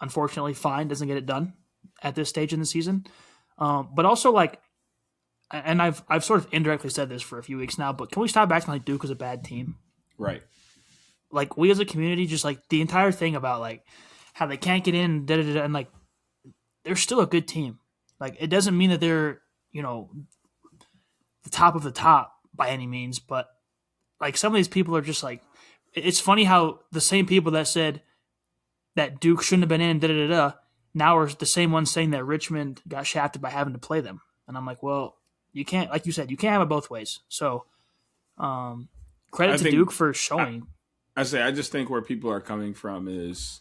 Unfortunately, fine doesn't get it done at this stage in the season. But also, and I've sort of indirectly said this for a few weeks now, but can we stop acting like Duke is a bad team? Right. Like, we as a community, just the entire thing about how they can't get in, and they're still a good team. It doesn't mean that they're, the top of the top by any means, but some of these people are just it's funny how the same people that said that Duke shouldn't have been in, now are the same ones saying that Richmond got shafted by having to play them. And I'm like, well, you can't, like you said, you can't have it both ways. So, credit to Duke for showing. I just think where people are coming from is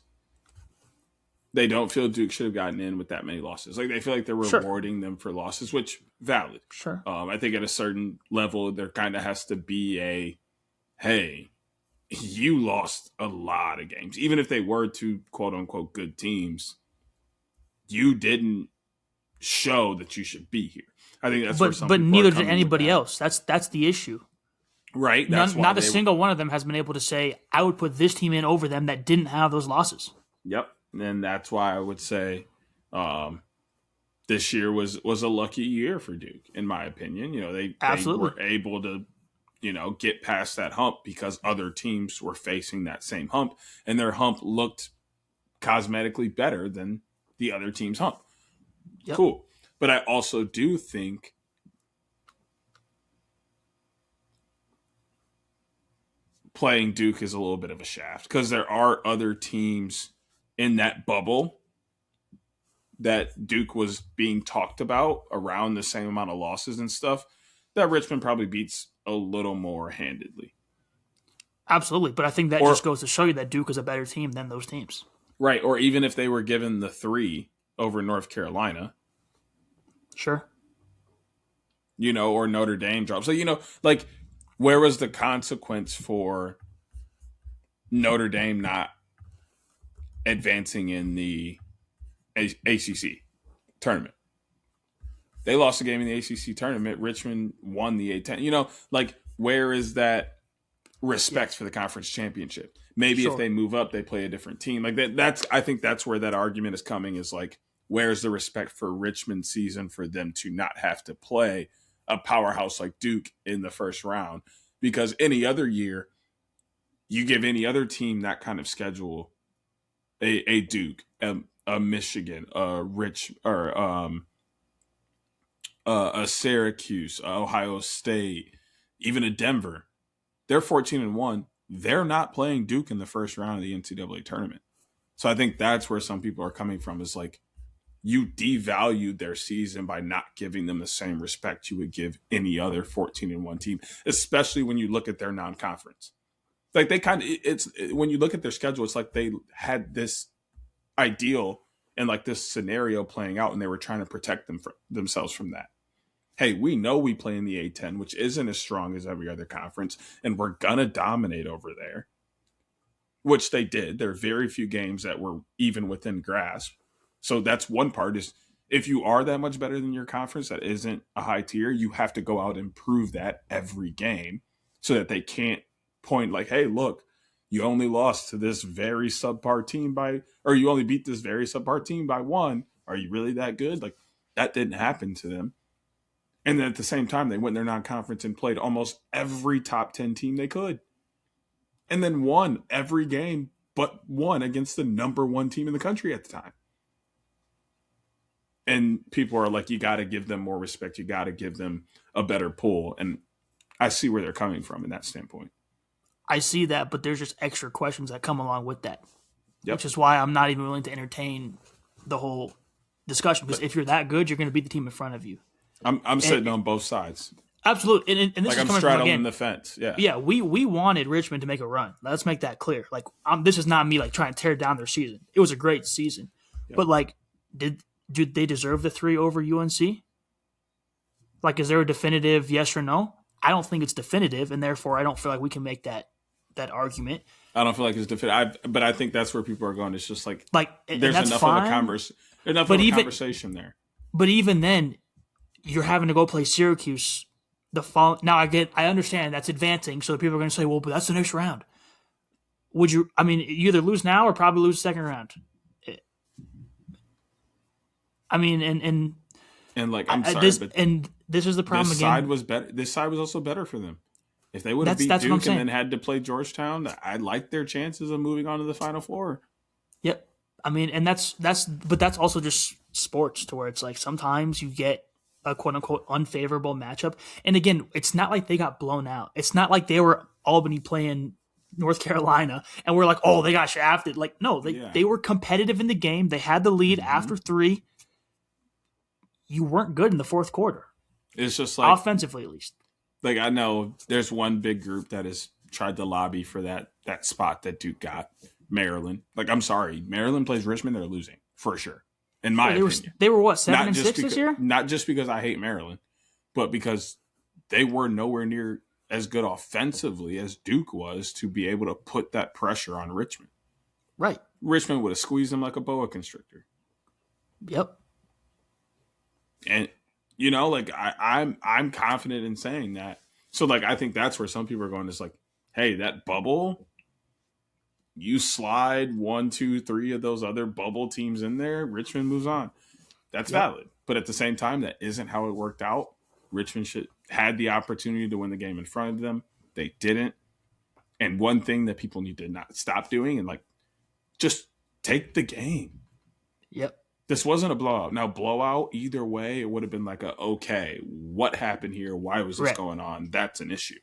they don't feel Duke should have gotten in with that many losses. They feel like they're rewarding them for losses, which valid. Sure. I think at a certain level, there kind of has to be a, hey, you lost a lot of games. Even if they were two quote unquote good teams, you didn't show that you should be here. I think that's where some but people neither are did anybody else. That's the issue. Right. Not a single one of them has been able to say, I would put this team in over them that didn't have those losses. Yep. And that's why I would say this year was a lucky year for Duke, in my opinion. They were able to, get past that hump because other teams were facing that same hump, and their hump looked cosmetically better than the other team's hump. Yep. Cool. But I also do think playing Duke is a little bit of a shaft because there are other teams in that bubble that Duke was being talked about around the same amount of losses and stuff that Richmond probably beats a little more handedly. Absolutely. But I think that just goes to show you that Duke is a better team than those teams. Right. Or even if they were given the 3 over North Carolina. Sure. Or Notre Dame drops. So, where was the consequence for Notre Dame not advancing in the ACC tournament? They lost a game in the ACC tournament. Richmond won the A10. Where is that respect for the conference championship? Maybe if they move up, they play a different team. I think that's where that argument is coming, is where's the respect for Richmond's season for them to not have to play a powerhouse like Duke in the first round? Because any other year, you give any other team that kind of schedule, a Duke, a Michigan, a Syracuse, Ohio State, even a Denver, they're 14-1. They're not playing Duke in the first round of the NCAA tournament. So I think that's where some people are coming from, is you devalued their season by not giving them the same respect you would give any other 14-1 team, especially when you look at their non-conference. They kind of, when you look at their schedule, it's like they had this ideal and this scenario playing out, and they were trying to protect themselves from that. Hey, we know we play in the A10, which isn't as strong as every other conference, and we're going to dominate over there, which they did. There are very few games that were even within grasp. So that's one part, is if you are that much better than your conference that isn't a high tier, you have to go out and prove that every game so that they can't point hey, look, you only lost to this very subpar team or you only beat this very subpar team by 1. Are you really that good? That didn't happen to them. And then at the same time, they went in their non-conference and played almost every top 10 team they could. And then won every game but won against the number 1 team in the country at the time. And people are you got to give them more respect. You got to give them a better pull. And I see where they're coming from in that standpoint. I see that, but there's just extra questions that come along with that, which is why I'm not even willing to entertain the whole discussion. Because if you're that good, you're going to beat the team in front of you. I'm sitting on both sides. Absolutely. And this is I'm straddling the fence. Yeah. Yeah. We wanted Richmond to make a run. Let's make that clear. This is not me trying to tear down their season. It was a great season. Yep. But did they deserve the 3 over UNC? Is there a definitive yes or no? I don't think it's definitive, and therefore I don't feel like we can make that argument. I don't feel like it's definitive. But I think that's where people are going. It's just like and there's that's enough fine, of a conversation there. But even then, you're having to go play Syracuse the fall. Now I understand that's advancing, so people are going to say, well, but that's the next round. Would you? I mean, you either lose now or probably lose the second round. I mean, and like I'm sorry, but this is the problem this again. side was better. This side was also better for them. If they would have beat Duke and then had to play Georgetown, I like their chances of moving on to the Final Four. Yep. I mean, and but that's also just sports, to where it's like sometimes you get a quote unquote unfavorable matchup. And again, it's not like they got blown out. It's not like they were Albany playing North Carolina and we're like, oh, they got shafted. Like, no, they were competitive in the game. They had the lead after 3. You weren't good in the fourth quarter. It's just like offensively, at least. Like, I know there's one big group that has tried to lobby for that spot that Duke got, Maryland. Like, I'm sorry, Maryland plays Richmond, they're losing for sure. In my opinion, they were what, 7-6 this year? Not just because I hate Maryland, but because they were nowhere near as good offensively as Duke was to be able to put that pressure on Richmond. Right. Richmond would have squeezed them like a boa constrictor. Yep. And you know, like I'm confident in saying that. So like I think that's where some people are going. Is like, hey, that bubble, you slide 1, 2, 3 of those other bubble teams in there, Richmond moves on. That's valid. But at the same time, that isn't how it worked out. Richmond had the opportunity to win the game in front of them. They didn't. And one thing that people need to not stop doing and like just take the game. Yep. This wasn't a blowout. Now, blowout, either way, it would have been like okay, what happened here? Why was this going on? That's an issue.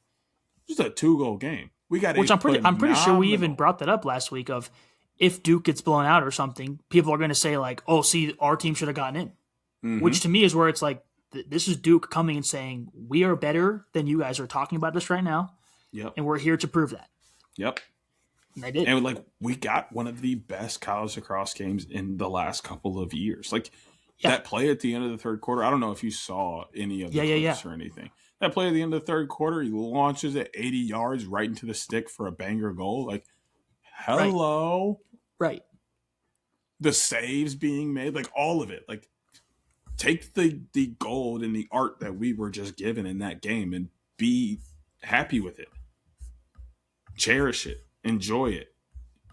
Just a 2-goal game. We got I'm pretty sure we even brought that up last week of if Duke gets blown out or something, people are going to say like, oh, see, our team should have gotten in. Mm-hmm. Which to me is where it's like, this is Duke coming and saying, we are better than you guys are talking about this right now. Yep. And we're here to prove that. Yep. And they did. And like we got one of the best college lacrosse games in the last couple of years. Like that play at the end of the third quarter. I don't know if you saw any of the clips or anything. That play at the end of the third quarter, he launches it 80 yards right into the stick for a banger goal. Like, hello. Right. The saves being made, like all of it. Like, take the gold and the art that we were just given in that game and be happy with it. Cherish it. Enjoy it.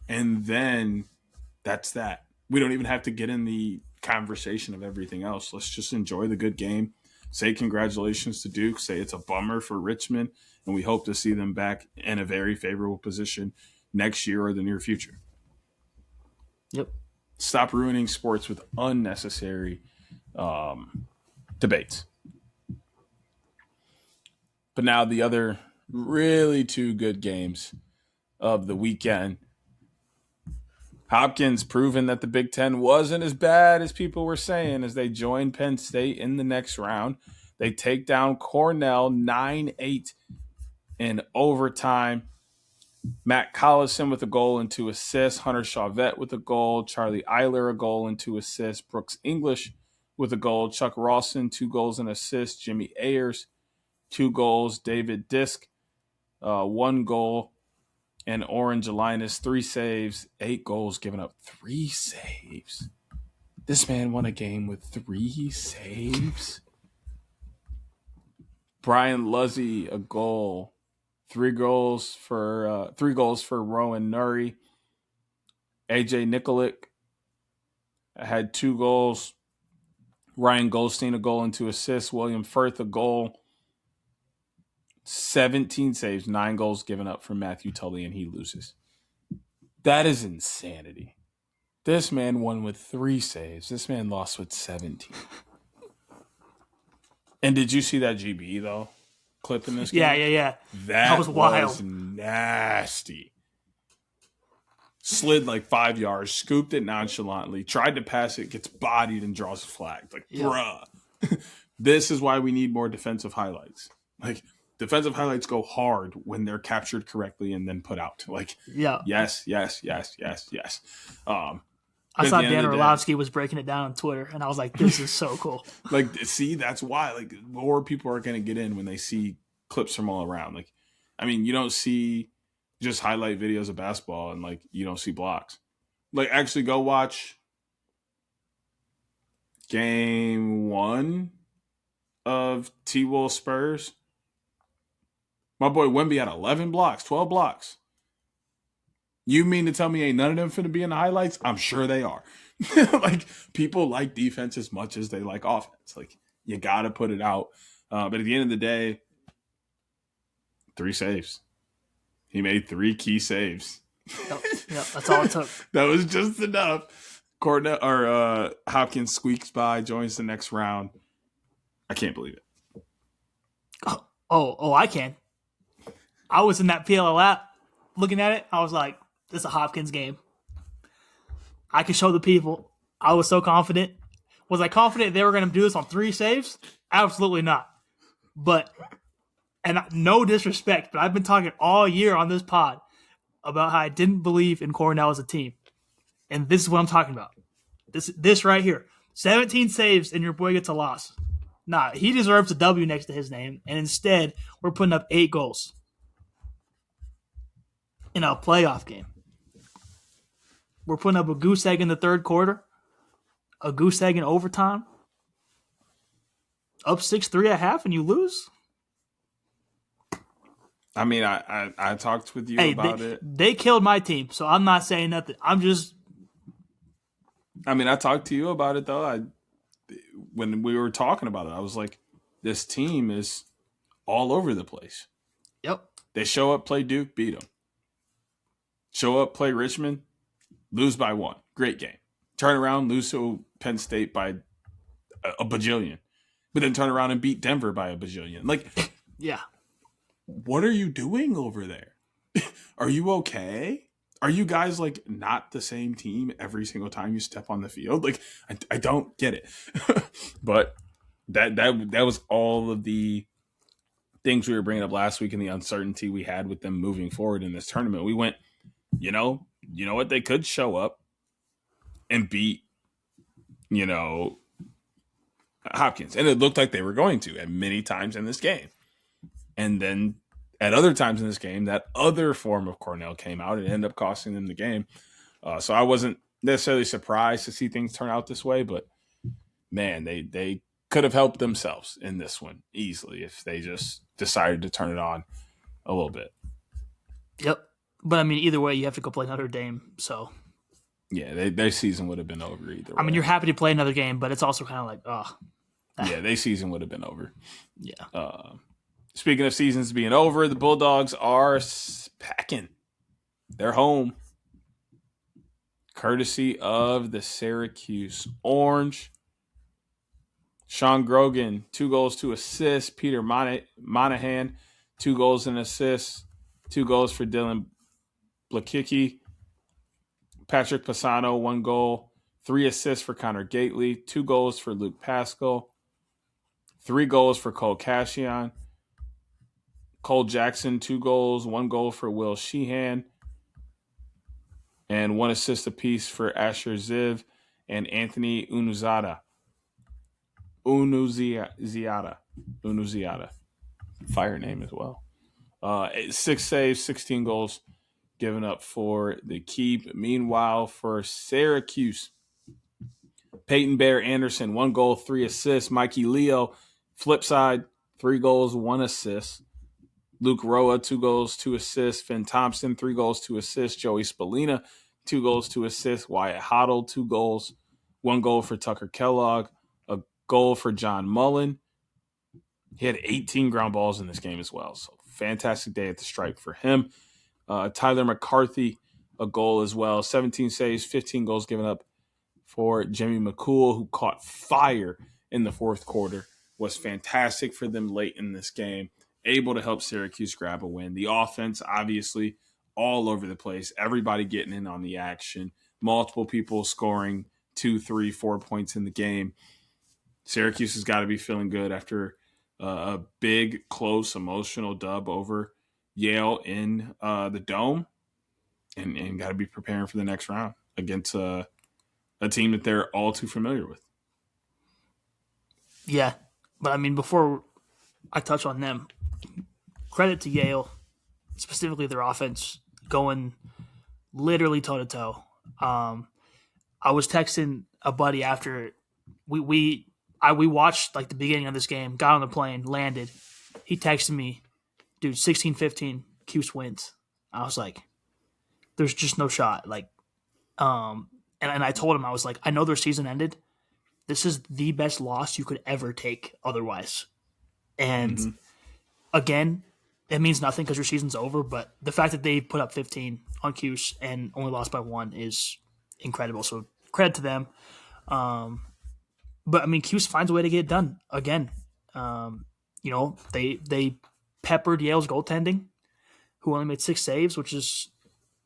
And then that's that. We don't even have to get in the conversation of everything else. Let's just enjoy the good game. Say congratulations to Duke. Say it's a bummer for Richmond. And we hope to see them back in a very favorable position next year or the near future. Yep. Stop ruining sports with unnecessary debates. But now the other really 2 good games of the weekend. Hopkins proving that the Big Ten wasn't as bad as people were saying as they joined Penn State in the next round. They take down Cornell 9-8 in overtime. Matt Collison with a goal and 2 assists. Hunter Chauvet with a goal. Charlie Eiler a goal and 2 assists. Brooks English with a goal. Chuck Rawson 2 goals and assists. Jimmy Ayers 2 goals. David Disk 1 goal. And Orange Linus 3 saves, 8 goals, giving up 3 saves. This man won a game with 3 saves. Brian Luzzy a goal, 3 goals for Rowan Nuri. AJ Nikolic had 2 goals. Ryan Goldstein a goal and 2 assists. William Firth a goal. 17 saves, 9 goals given up for Matthew Tully, and he loses. That is insanity. This man won with 3 saves. This man lost with 17. And did you see that GB, though, clip in this game? Yeah. That was wild. Was nasty. Slid like 5 yards, scooped it nonchalantly, tried to pass it, gets bodied, and draws a flag. Like, bruh. This is why we need more defensive highlights. Like, defensive highlights go hard when they're captured correctly and then put out. Like, yes. I saw Dan Orlovsky was breaking it down on Twitter, and I was like, this is so cool. Like, see, that's why. Like, more people are going to get in when they see clips from all around. Like, I mean, you don't see just highlight videos of basketball and like you don't see blocks. Like actually go watch game 1 of T-Wolves Spurs. My boy Wemby had 11 blocks, 12 blocks. You mean to tell me ain't none of them finna be in the highlights? I'm sure they are. Like, people like defense as much as they like offense. Like, you got to put it out. But at the end of the day, 3 saves. He made 3 key saves. Yep, that's all it took. That was just enough. Hopkins squeaks by, joins the next round. I can't believe it. Oh, I can. I was in that PLL app looking at it. I was like, this is a Hopkins game. I could show the people. I was so confident. Was I confident they were going to do this on 3 saves? Absolutely not. And no disrespect, but I've been talking all year on this pod about how I didn't believe in Cornell as a team. And this is what I'm talking about. This right here. 17 saves and your boy gets a loss. Nah, he deserves a W next to his name. And instead, we're putting up 8 goals in a playoff game. We're putting up a goose egg in the third quarter, a goose egg in overtime, up 6-3 at half, and you lose? I mean, I talked with you about it. They killed my team, so I'm not saying nothing. I talked to you about it, though. When we were talking about it, I was like, this team is all over the place. Yep. They show up, play Duke, beat them. Show up, play Richmond, lose by 1. Great game. Turn around, lose to Penn State by a bajillion. But then turn around and beat Denver by a bajillion. Like, yeah. What are you doing over there? Are you okay? Are you guys like not the same team every single time you step on the field? Like, I don't get it. But that was all of the things we were bringing up last week and the uncertainty we had with them moving forward in this tournament. We went, you know what? They could show up and beat, Hopkins. And it looked like they were going to at many times in this game. And then at other times in this game, that other form of Cornell came out and ended up costing them the game. So I wasn't necessarily surprised to see things turn out this way, but man, they could have helped themselves in this one easily if they just decided to turn it on a little bit. Yep. But I mean, either way, you have to go play Notre Dame. So yeah, their season would have been over either way. I mean, you're happy to play another game, but it's also kind of like, yeah, their season would have been over. Yeah. Speaking of seasons being over, the Bulldogs are packing. They're home. Courtesy of the Syracuse Orange. Sean Grogan, 2 goals, 2 assists. Peter Monahan, 2 goals and assists. 2 goals for Dylan Blakicki. Patrick Pisano, 1 goal. 3 assists for Connor Gately. 2 goals for Luke Pascal. 3 goals for Cole Cashion. Cole Jackson, 2 goals, 1 goal for Will Sheehan, and 1 assist apiece for Asher Ziv and Anthony Unuziata. Fire name as well. 6 saves, 16 goals given up for the Keep. Meanwhile, for Syracuse, Peyton Bear Anderson, 1 goal, 3 assists. Mikey Leo, flip side, 3 goals, 1 assist. Luke Roa, 2 goals, 2 assists. Finn Thompson, 3 goals, 2 assists. Joey Spallina, 2 goals, 2 assists. Wyatt Hoddle, 2 goals, 1 goal for Tucker Kellogg, a goal for John Mullen. He had 18 ground balls in this game as well. So fantastic day at the stripe for him. Tyler McCarthy, a goal as well. 17 saves, 15 goals given up for Jimmy McCool, who caught fire in the fourth quarter. Was fantastic for them late in this game. Able to help Syracuse grab a win. The offense, obviously, all over the place. Everybody getting in on the action. Multiple people scoring 2, 3, 4 points in the game. Syracuse has got to be feeling good after a big, close, emotional dub over Yale in the Dome. And got to be preparing for the next round against a team that they're all too familiar with. Yeah. But, I mean, before I touch on them, credit to Yale, specifically their offense. going literally toe to toe. I was texting a buddy after we watched like the beginning of this game, got on the plane, landed. He texted me, dude, 16-15, Cuse wins. I was like, there's just no shot. Like, and I told him, I was like, I know their season ended. This is the best loss you could ever take otherwise. And again, it means nothing because your season's over, but the fact that they put up 15 on Cuse and only lost by 1 is incredible. So credit to them. But I mean, Cuse finds a way to get it done again. They peppered Yale's goaltending, who only made 6 saves, which is,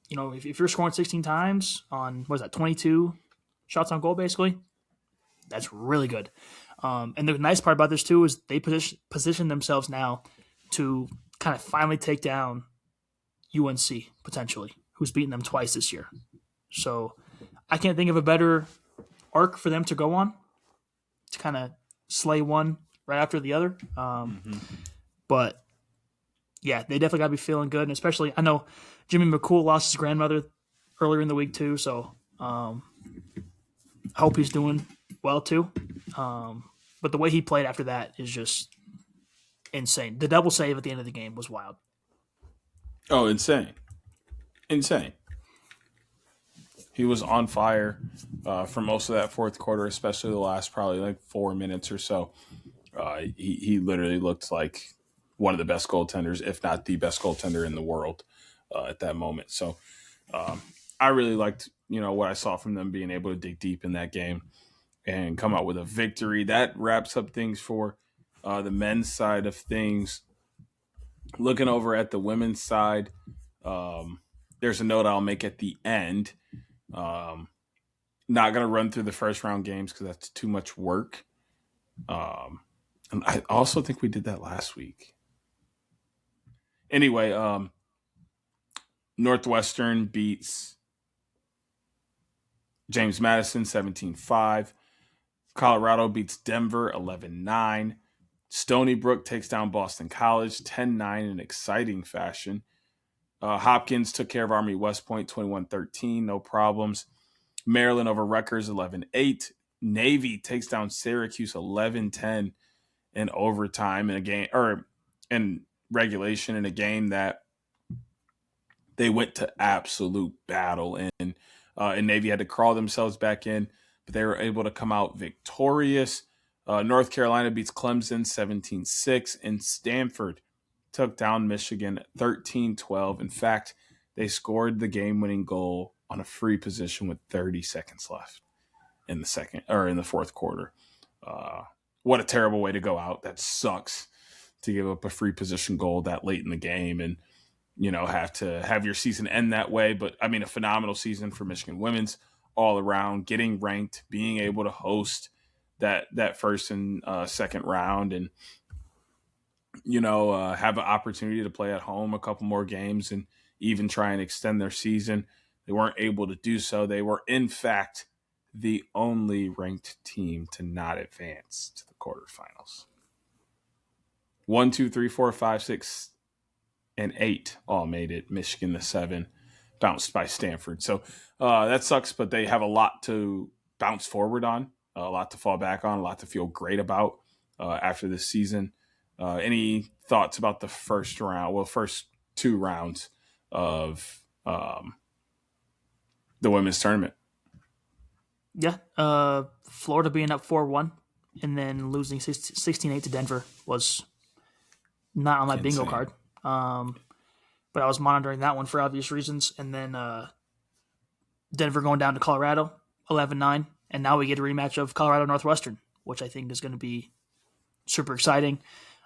if you're scoring 16 times on, 22 shots on goal, basically, that's really good. And the nice part about this, too, is they position themselves now to kind of finally take down UNC, potentially, who's beaten them twice this year. So I can't think of a better arc for them to go on to kind of slay one right after the other. But, yeah, they definitely got to be feeling good. And especially, I know Jimmy McCool lost his grandmother earlier in the week, too. So I hope he's doing well, too. But the way he played after that is just insane. The double save at the end of the game was wild. Oh, insane. He was on fire for most of that fourth quarter, especially the last probably like 4 minutes or so. He literally looked like one of the best goaltenders, if not the best goaltender in the world at that moment. So I really liked, what I saw from them being able to dig deep in that game and come out with a victory. That wraps up things for the men's side of things. Looking over at the women's side, there's a note I'll make at the end. Not going to run through the first round games because that's too much work. And I also think we did that last week. Anyway, Northwestern beats James Madison 17-5. Colorado beats Denver 11-9. Stony Brook takes down Boston College 10-9 in exciting fashion. Hopkins took care of Army West Point 21-13, no problems. Maryland over Rutgers 11-8. Navy takes down Syracuse 11-10 in overtime in a game or in regulation in a game that they went to absolute battle in. And Navy had to crawl themselves back in, but they were able to come out victorious. North Carolina beats Clemson 17-6, and Stanford took down Michigan 13-12. In fact, they scored the game-winning goal on a free position with 30 seconds left in the fourth quarter. What a terrible way to go out. That sucks to give up a free position goal that late in the game and have to have your season end that way. But I mean, a phenomenal season for Michigan women's all around, getting ranked, being able to host that first and second round, and have an opportunity to play at home a couple more games and even try and extend their season. They weren't able to do so. They were, in fact, the only ranked team to not advance to the quarterfinals. 1, 2, 3, 4, 5, 6, and 8 all made it. Michigan, the 7, bounced by Stanford. So that sucks, but they have a lot to bounce forward on, a lot to fall back on, a lot to feel great about after this season. Any thoughts about the first 2 rounds of the women's tournament? Yeah. Florida being up 4-1 and then losing 16-8 to Denver was not on my bingo card. But I was monitoring that one for obvious reasons. And then Denver going down to Colorado 11-9. And now we get a rematch of Colorado Northwestern, which I think is going to be super exciting.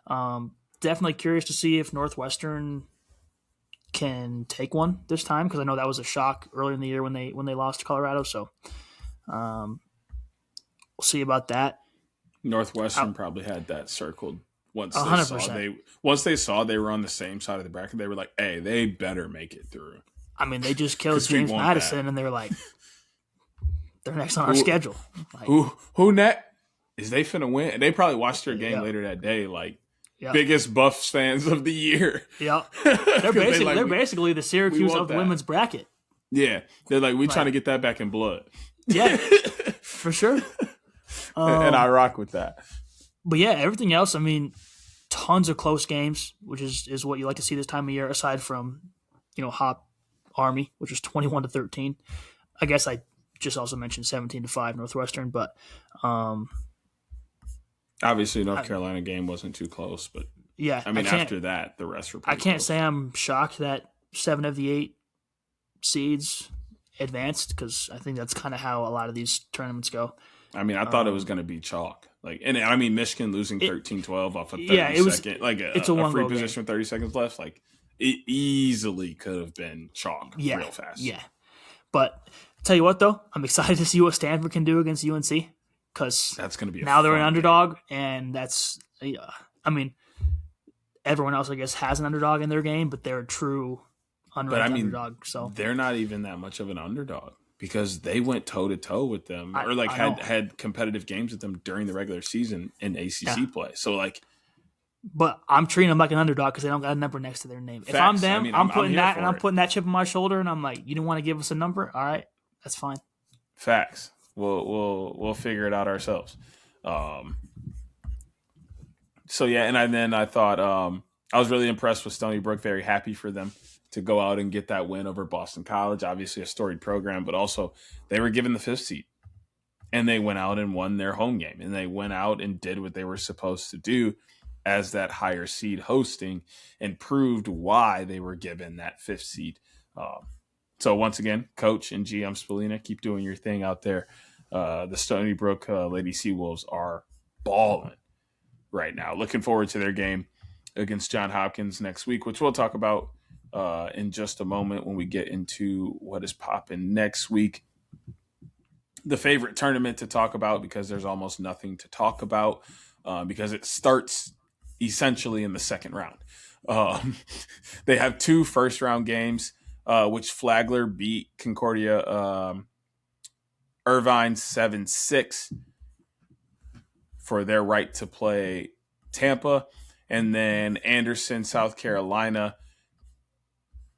Definitely curious to see if Northwestern can take one this time, because I know that was a shock earlier in the year when they lost to Colorado. So we'll see about that. Northwestern probably had that circled once 100%. They saw they were on the same side of the bracket. They were like, "Hey, they better make it through." I mean, they just killed James Madison, and they're like, they're next on our schedule. Like, who next? Is they finna win? And they probably watched their game later that day. Like, Yep. biggest Buffs fans of the year. Yep. 'Cause They're basically the Syracuse want of the that. women's bracket. Yeah, they're like, we trying to get that back in blood. Yeah, for sure. And I rock with that. But yeah, everything else, I mean, tons of close games, which is what you like to see this time of year, aside from, Hop Army, which was 21-13. I guess I just also mentioned 17-5 Northwestern, but Obviously, North Carolina game wasn't too close, but yeah, I mean, after that, the rest were I pretty can't close. say I'm shocked that 7 of the 8 seeds advanced, because I think that's kind of how a lot of these tournaments go. I mean, I thought it was going to be chalk. I mean, Michigan losing 13-12 off a 30-second, it's a free one-goal position with 30 seconds left. Like, it easily could have been chalk real fast. Yeah. But tell you what, though, I'm excited to see what Stanford can do against UNC, because that's going to be now they're an underdog, and that's I mean, everyone else, I guess, has an underdog in their game, but they're a true unranked underdog. So they're not even that much of an underdog, because they went toe-to-toe with them, had competitive games with them during the regular season in ACC play. So, like, but I'm treating them like an underdog because they don't got a number next to their name. Facts. If I'm them, I'm putting here that, for and I'm it. putting that chip on my shoulder, and I'm like, you didn't want to give us a number? All right, that's fine. Facts. We'll figure it out ourselves. So yeah, and then I thought I was really impressed with Stony Brook. Very happy for them to go out and get that win over Boston College. Obviously a storied program, but also they were given the 5th seed, and they went out and won their home game, and they went out and did what they were supposed to do as that higher seed hosting, and proved why they were given that 5th seed. So once again, Coach and GM Spallina, keep doing your thing out there. The Stony Brook Lady Seawolves are balling right now. Looking forward to their game against Johns Hopkins next week, which we'll talk about in just a moment when we get into what is popping next week. The favorite tournament to talk about, because there's almost nothing to talk about, because it starts essentially in the second round. They have 2 first-round games, which Flagler beat Concordia Irvine 7-6 for their right to play Tampa. And then Anderson, South Carolina,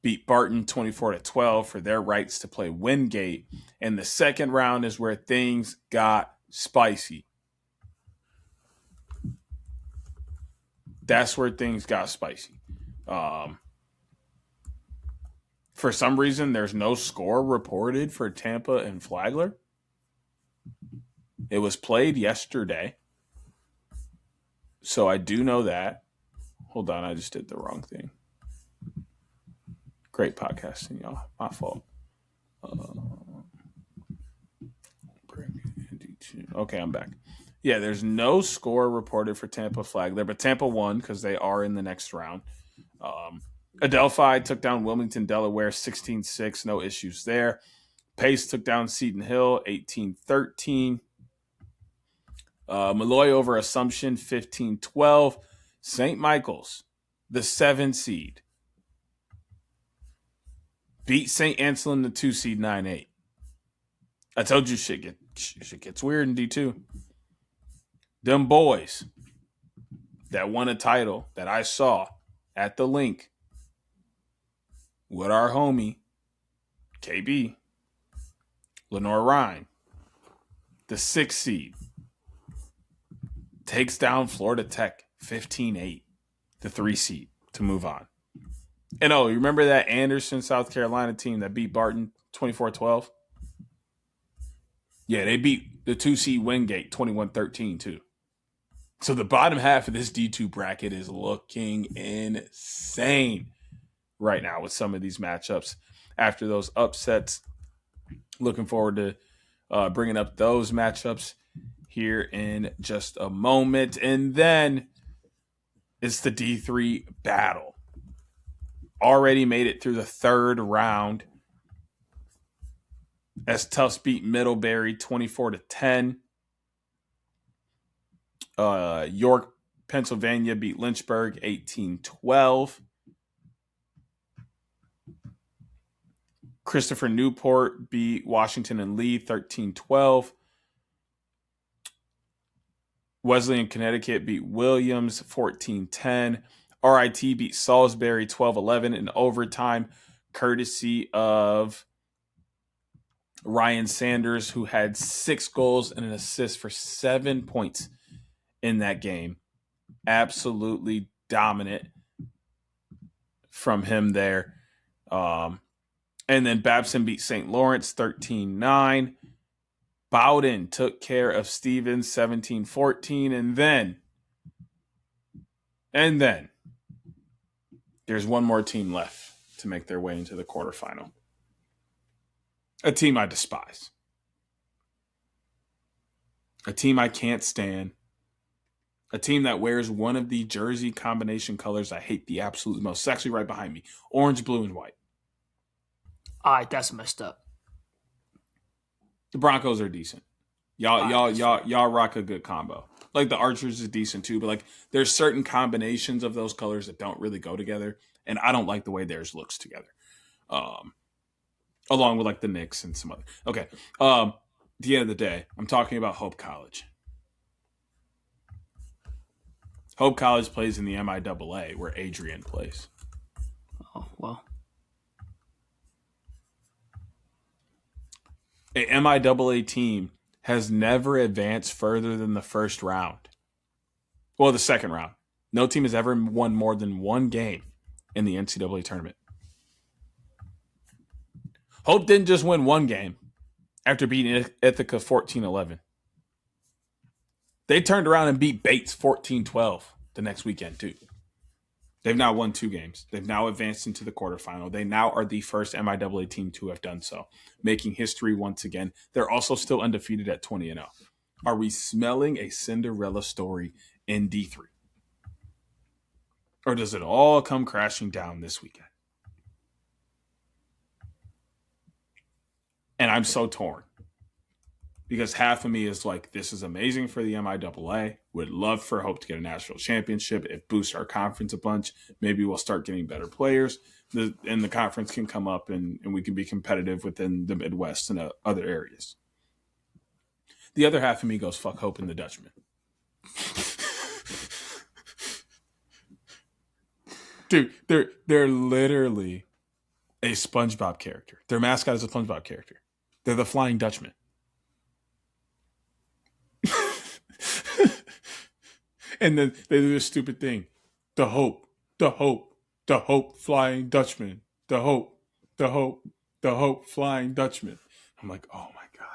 beat Barton 24-12 for their rights to play Wingate. And the second round is where things got spicy. That's where things got spicy. For some reason, there's no score reported for Tampa and Flagler. It was played yesterday, so I do know that. Hold on, I just did the wrong thing. Great podcasting, y'all. My fault. Okay, I'm back. Yeah, there's no score reported for Tampa Flagler, but Tampa won because they are in the next round. Adelphi took down Wilmington, Delaware 16-6. No issues there. Pace took down Seton Hill 18-13. Malloy over Assumption 15-12. St. Michael's, the 7 seed, beat St. Anselm, the 2 seed 9-8. I told you shit gets weird in D2. Them boys that won a title that I saw at the link with our homie KB, Lenore Ryan, the 6 seed, takes down Florida Tech 15-8, the 3 seed, to move on. And you remember that Anderson, South Carolina team that beat Barton 24-12? Yeah, they beat the 2 seed Wingate 21-13 too. So the bottom half of this D2 bracket is looking insane right now with some of these matchups after those upsets. Looking forward to bringing up those matchups here in just a moment. And then it's the D3 battle. Already made it through the 3rd round as Tufts beat Middlebury 24-10. York, Pennsylvania beat Lynchburg 18-12. Christopher Newport beat Washington and Lee 13-12. Wesleyan, Connecticut beat Williams 14-10. RIT beat Salisbury 12-11 in overtime, courtesy of Ryan Sanders, who had 6 goals and an assist for 7 points in that game. Absolutely dominant from him there. And then Babson beat St. Lawrence 13-9. Bowdoin took care of Stevens 17-14. And then there's one more team left to make their way into the quarterfinal. A team I despise. A team I can't stand. A team that wears one of the jersey combination colors I hate the absolute most. It's actually right behind me. Orange, blue, and white. All right, that's messed up. The Broncos are decent. Y'all rock a good combo. Like the Archers is decent too, but like there's certain combinations of those colors that don't really go together, and I don't like the way theirs looks together. Along with like the Knicks and some other. Okay. At the end of the day, I'm talking about Hope College. Hope College plays in the MIAA where Adrian plays. Oh, well. A MIAA team has never advanced further than the first round. Well, the second round. No team has ever won more than one game in the NCAA tournament. Hope didn't just win one game after beating Ithaca 14-11. They turned around and beat Bates 14-12 the next weekend, too. They've now won 2 games. They've now advanced into the quarterfinal. They now are the first MIAA team to have done so, making history once again. They're also still undefeated at 20-0. Are we smelling a Cinderella story in D3? Or does it all come crashing down this weekend? And I'm so torn. Because half of me is like, this is amazing for the MIAA. Would love for Hope to get a national championship. It boosts our conference a bunch. Maybe we'll start getting better players. And the conference can come up and we can be competitive within the Midwest and other areas. The other half of me goes, fuck Hope and the Dutchman. Dude, they're literally a SpongeBob character. Their mascot is a SpongeBob character. They're the Flying Dutchman. And then they do this stupid thing. The Hope Flying Dutchman. The Hope Flying Dutchman. I'm like, oh my God.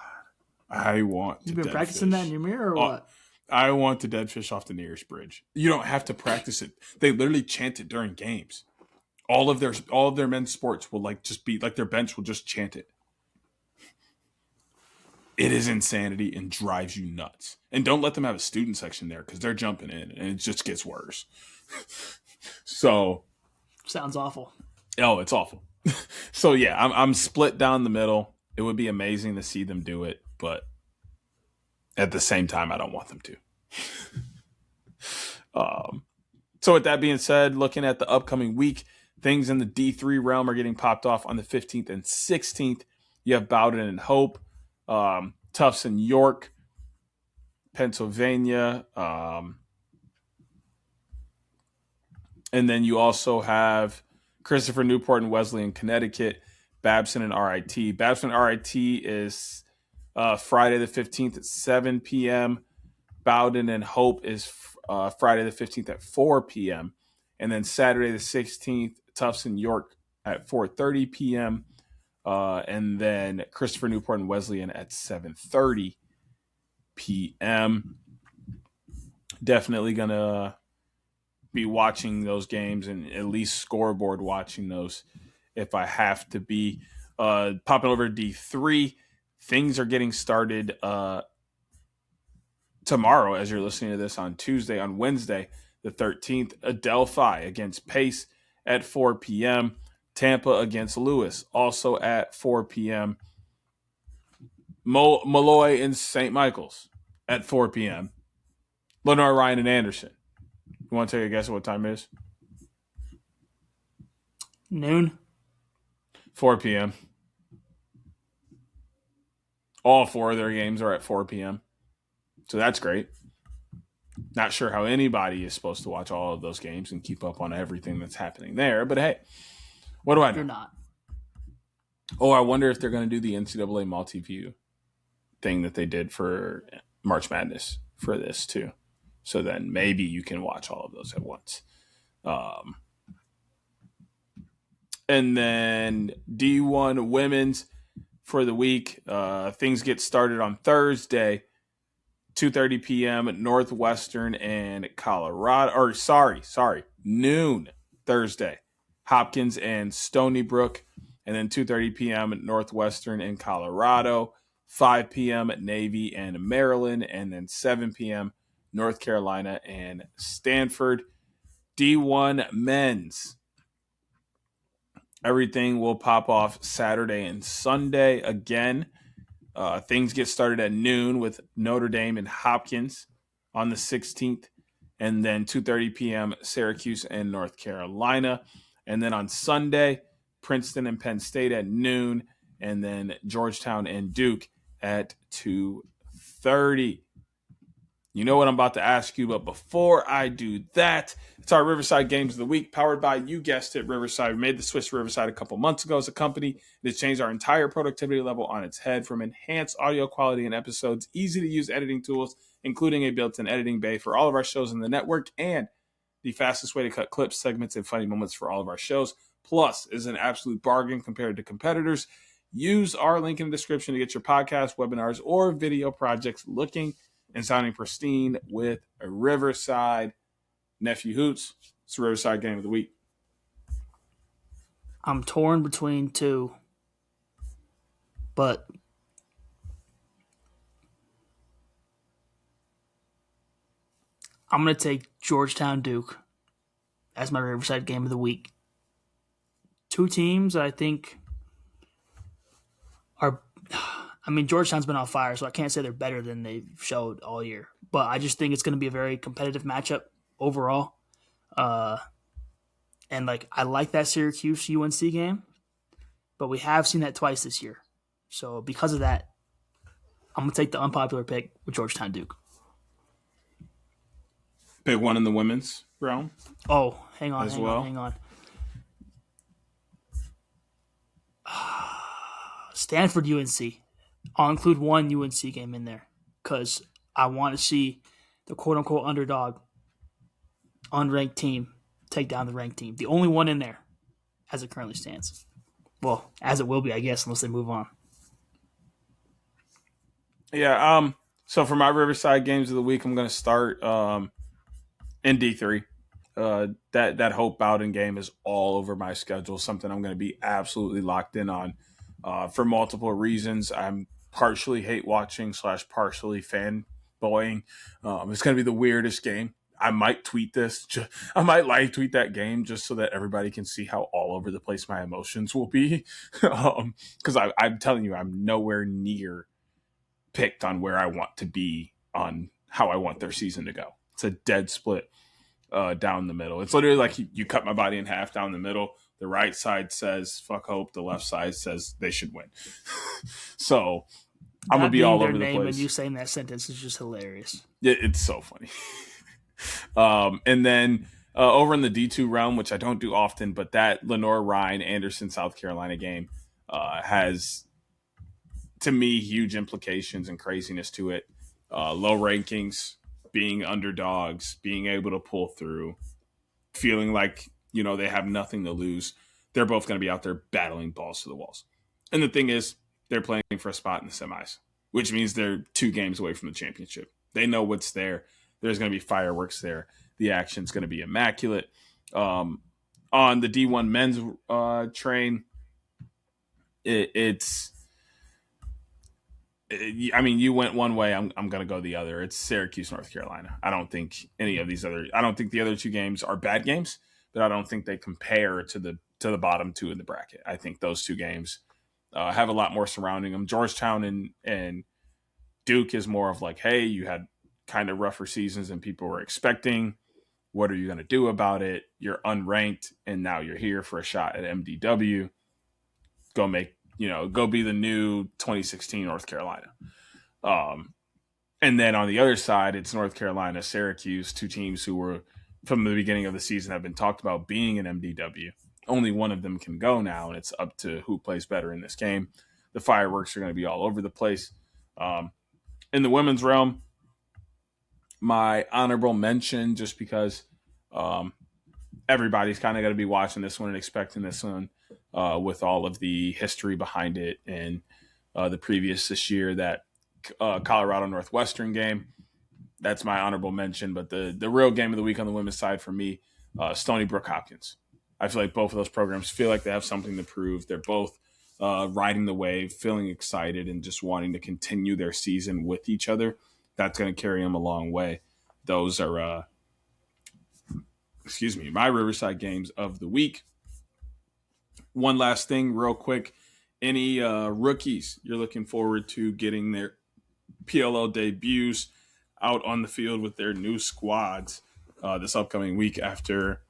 I want to You've been practicing that in your mirror or what? I want to dead fish off the nearest bridge. You don't have to practice it. They literally chant it during games. All of their men's sports will like just be like their bench will just chant it. It is insanity and drives you nuts. And don't let them have a student section there because they're jumping in and it just gets worse. So. Sounds awful. Oh, it's awful. So, yeah, I'm split down the middle. It would be amazing to see them do it, but at the same time, I don't want them to. So with that being said, looking at the upcoming week, things in the D3 realm are getting popped off on the 15th and 16th. You have Bowdoin and Hope. Tufts in York, Pennsylvania. And then you also have Christopher Newport and Wesleyan, Connecticut, Babson and RIT. Babson and RIT is Friday the 15th at 7 p.m. Bowdoin and Hope is Friday the 15th at 4 p.m. And then Saturday the 16th, Tufts in York at 4:30 p.m. And then Christopher Newport and Wesleyan at 7:30 p.m. Definitely going to be watching those games and at least scoreboard watching those if I have to be. Popping over to D3, things are getting started tomorrow as you're listening to this on Tuesday. On Wednesday, the 13th, Adelphi against Pace at 4 p.m., Tampa against Lewis, also at 4 p.m. Malloy and St. Michael's at 4 p.m. Lenore, Ryan, and Anderson. You want to take a guess at what time it is? Noon. 4 p.m. All 4 of their games are at 4 p.m. So that's great. Not sure how anybody is supposed to watch all of those games and keep up on everything that's happening there. But hey, what do I know? You're not. Oh, I wonder if they're going to do the NCAA multi-view thing that they did for March Madness for this too. So then maybe you can watch all of those at once. And then D1 women's for the week. Things get started on Thursday, 2:30 p.m. at Northwestern and Colorado. Or sorry, noon Thursday, Hopkins and Stony Brook. And then 2:30 p.m. at Northwestern and Colorado, 5 p.m. at Navy and Maryland, and then 7 p.m. North Carolina and Stanford. D1 men's. Everything will pop off Saturday and Sunday again. Things get started at noon with Notre Dame and Hopkins on the 16th. And then 2:30 p.m. Syracuse and North Carolina. And then on Sunday, Princeton and Penn State at noon. And then Georgetown and Duke at 2:30. You know what I'm about to ask you, but before I do that, it's our Riverside Games of the Week, powered by, you guessed it, Riverside. We made the switch to Riverside a couple months ago as a company. It has changed our entire productivity level on its head, from enhanced audio quality and episodes, easy-to-use editing tools, including a built-in editing bay for all of our shows in the network, and the fastest way to cut clips, segments, and funny moments for all of our shows. Plus is an absolute bargain compared to competitors. Use our link in the description to get your podcast, webinars, or video projects looking and sounding pristine with a Riverside. Nephew Hoots, it's the Riverside Game of the Week. I'm torn between two, but I'm going to take Georgetown Duke as my Riverside Game of the Week. Two teams that I think are, I mean, Georgetown's been on fire, so I can't say they're better than they've showed all year. But I just think it's going to be a very competitive matchup overall. And like, I like that Syracuse UNC game, but we have seen that twice this year. So because of that, I'm going to take the unpopular pick with Georgetown Duke. Pick one in the women's realm. Oh, hang on. Stanford UNC. I'll include one UNC game in there because I want to see the quote-unquote underdog, unranked team take down the ranked team. The only one in there as it currently stands. Well, as it will be, I guess, unless they move on. Yeah, so for my Riverside Games of the Week, I'm going to start in D3. That Hope Bowden game is all over my schedule, something I'm going to be absolutely locked in on for multiple reasons. I'm partially hate watching / partially fanboying. It's going to be the weirdest game. I might tweet this. I might live tweet that game just so that everybody can see how all over the place my emotions will be. Because I'm telling you, I'm nowhere near picked on where I want to be on how I want their season to go. It's a dead split down the middle. It's literally like you cut my body in half down the middle. The right side says fuck Hope. The left side says they should win. So I'm going to be all over the place. And you saying that sentence is just hilarious. It's so funny. And then over in the D2 realm, which I don't do often, but that Lenore Ryan Anderson South Carolina game has, to me, huge implications and craziness to it. Low rankings, being underdogs, being able to pull through, feeling like, you know, they have nothing to lose. They're both going to be out there battling balls to the walls. And the thing is, they're playing for a spot in the semis, which means they're 2 games away from the championship. They know what's there. There's going to be fireworks there. The action's going to be immaculate. On the D1 men's train, I mean, you went one way. I'm going to go the other. It's Syracuse, North Carolina. I don't think the other 2 games are bad games, but I don't think they compare to the bottom 2 in the bracket. I think those 2 games have a lot more surrounding them. Georgetown and Duke is more of like, hey, you had kind of rougher seasons than people were expecting. What are you going to do about it? You're unranked, and now you're here for a shot at MDW. Go be the new 2016 North Carolina. And then on the other side, it's North Carolina, Syracuse, two teams who were from the beginning of the season have been talked about being an MDW. Only one of them can go now, and it's up to who plays better in this game. The fireworks are going to be all over the place. In the women's realm, my honorable mention, just because everybody's kind of going to be watching this one and expecting this one with all of the history behind it and the previous this year, that Colorado Northwestern game. That's my honorable mention. But the real game of the week on the women's side for me, Stony Brook Hopkins. I feel like both of those programs feel like they have something to prove. They're both riding the wave, feeling excited, and just wanting to continue their season with each other. That's going to carry them a long way. Those are, my Riverside games of the week. One last thing real quick. Any rookies you're looking forward to getting their PLL debuts out on the field with their new squads this upcoming week after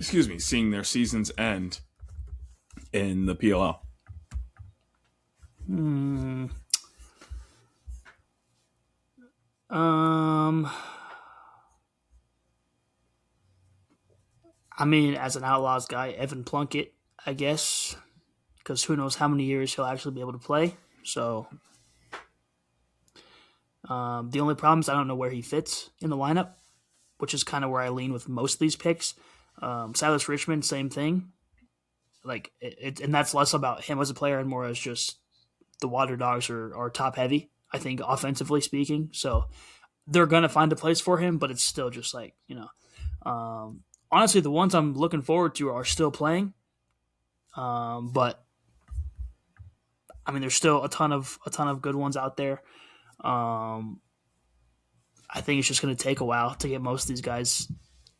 seeing their seasons end in the PLL? I mean, as an Outlaws guy, Evan Plunkett, I guess, because who knows how many years he'll actually be able to play. So the only problem is I don't know where he fits in the lineup, which is kind of where I lean with most of these picks. Silas Richmond, same thing. Like and that's less about him as a player and more as just the Water Dogs are top heavy, I think, offensively speaking. So they're gonna find a place for him, but it's still just like, honestly, the ones I'm looking forward to are still playing. But I mean, there's still a ton of good ones out there. I think it's just going to take a while to get most of these guys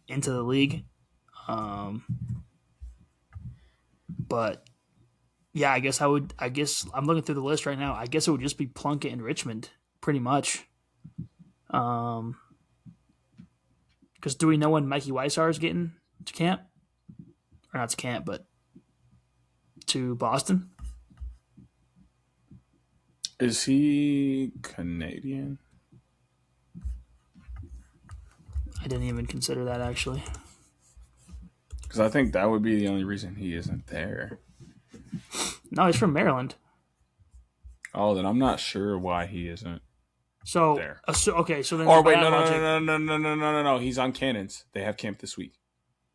into the league. But yeah, I guess I'm looking through the list right now. I guess it would just be Plunkett and Richmond pretty much. Because do we know when Mikey Weissar is getting to camp? Or not to camp, but to Boston? Is he Canadian? I didn't even consider that, actually. Because I think that would be the only reason he isn't there. No, he's from Maryland. Oh, then I'm not sure why he isn't there. Okay, so then... Or wait, no. He's on Cannons. They have camp this week.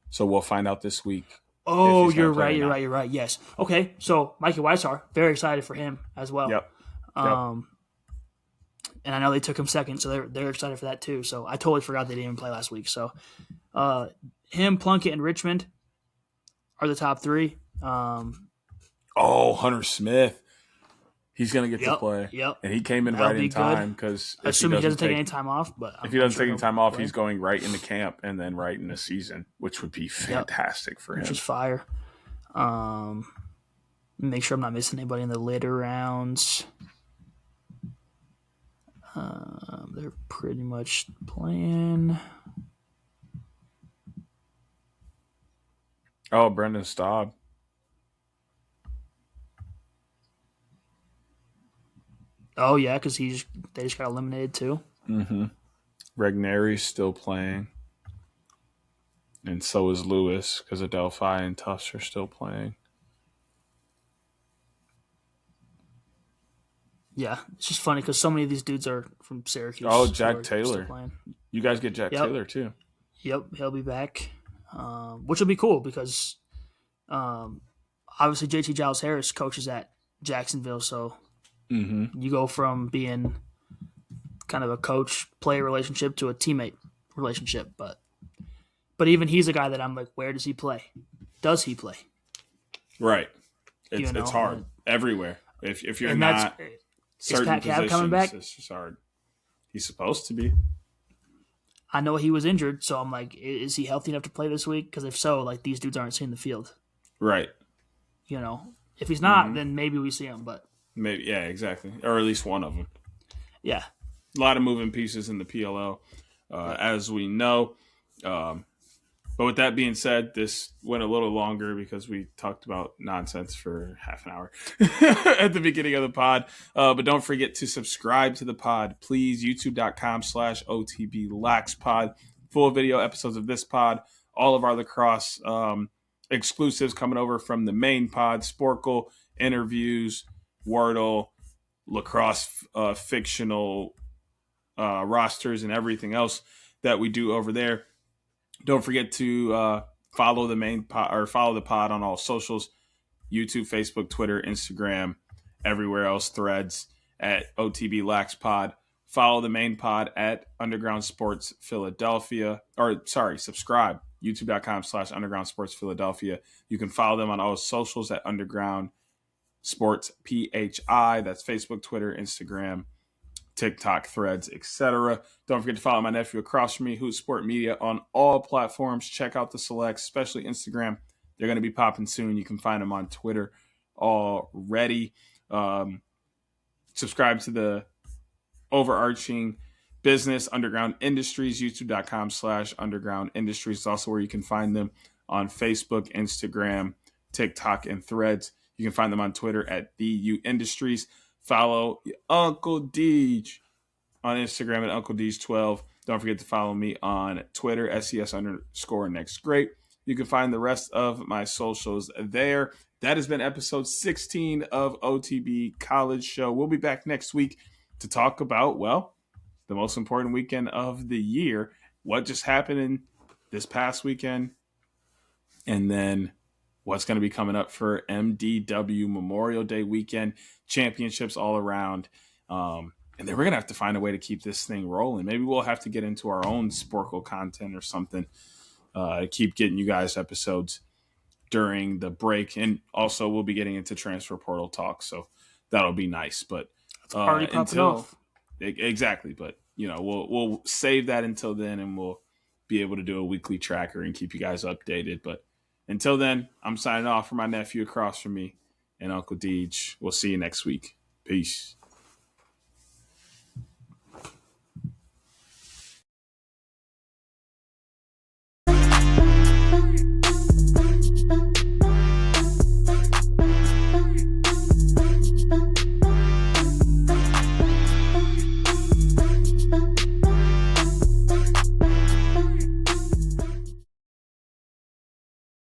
So we'll find out this week. Oh, you're right. Yes. Okay, so Mikey Weissar, very excited for him as well. Yep. And I know they took him second, so they're excited for that too. So I totally forgot they didn't even play last week. So him, Plunkett, and Richmond are the top three. Hunter Smith. He's going to get to play. Yep. And he came in right in time because assuming he doesn't take any time off. But if he doesn't take any time off, he's going right into camp and then right into season, which would be fantastic for him. Which is fire. Make sure I'm not missing anybody in the later rounds. They're pretty much playing. Oh, Brendan Staub. Oh, yeah, because they just got eliminated too. Mm-hmm. Regneri's still playing. And so is Lewis, because Adelphi and Tufts are still playing. Yeah, it's just funny because so many of these dudes are from Syracuse. Oh, Jack Taylor. You guys get Jack Taylor too. Yep, he'll be back, which will be cool because obviously JT Giles Harris coaches at Jacksonville, so you go from being kind of a coach-player relationship to a teammate relationship. But even he's a guy that I'm like, where does he play? Does he play? Right. It's hard everywhere. If you're not certain Pat positions, coming back? It's just hard. He's supposed to be. I know he was injured, so I'm like, is he healthy enough to play this week? Because if so, like, these dudes aren't seeing the field. Right. If he's not, then maybe we see him. But maybe, yeah, exactly, or at least one of them. Yeah. A lot of moving pieces in the PLL, as we know. But with that being said, this went a little longer because we talked about nonsense for half an hour at the beginning of the pod. But don't forget to subscribe to the pod, please. YouTube.com/OTBLacrosse. Full video episodes of this pod, all of our lacrosse exclusives coming over from the main pod, Sporkle, interviews, Wordle, lacrosse fictional rosters, and everything else that we do over there. Don't forget to follow the main pod or follow the pod on all socials: YouTube, Facebook, Twitter, Instagram, everywhere else. Threads at OTBLacrosse. Follow the main pod at Underground Sports Philadelphia. Subscribe. YouTube.com/Underground Sports Philadelphia. You can follow them on all socials at Underground Sports PHI. That's Facebook, Twitter, Instagram, TikTok, Threads, etc. Don't forget to follow my nephew across from me, Hoots Sport Media, on all platforms. Check out the selects, especially Instagram. They're going to be popping soon. You can find them on Twitter already. Subscribe to the overarching business, Underground Industries, youtube.com/Underground Industries. It's also where you can find them on Facebook, Instagram, TikTok, and Threads. You can find them on Twitter at BU Industries. Follow Uncle Deej on Instagram at Uncle Deej12. Don't forget to follow me on Twitter, SES_next great. You can find the rest of my socials there. That has been episode 16 of OTB College Show. We'll be back next week to talk about, well, the most important weekend of the year, what just happened in this past weekend, and then what's going to be coming up for MDW Memorial Day weekend, championships all around. And then we're going to have to find a way to keep this thing rolling. Maybe we'll have to get into our own Sporkle content or something to keep getting you guys episodes during the break. And also we'll be getting into transfer portal talk. So that'll be nice. But it's already popping off. Exactly. But, we'll save that until then, and we'll be able to do a weekly tracker and keep you guys updated. But until then, I'm signing off for my nephew across from me and Uncle Deej. We'll see you next week. Peace. Bye.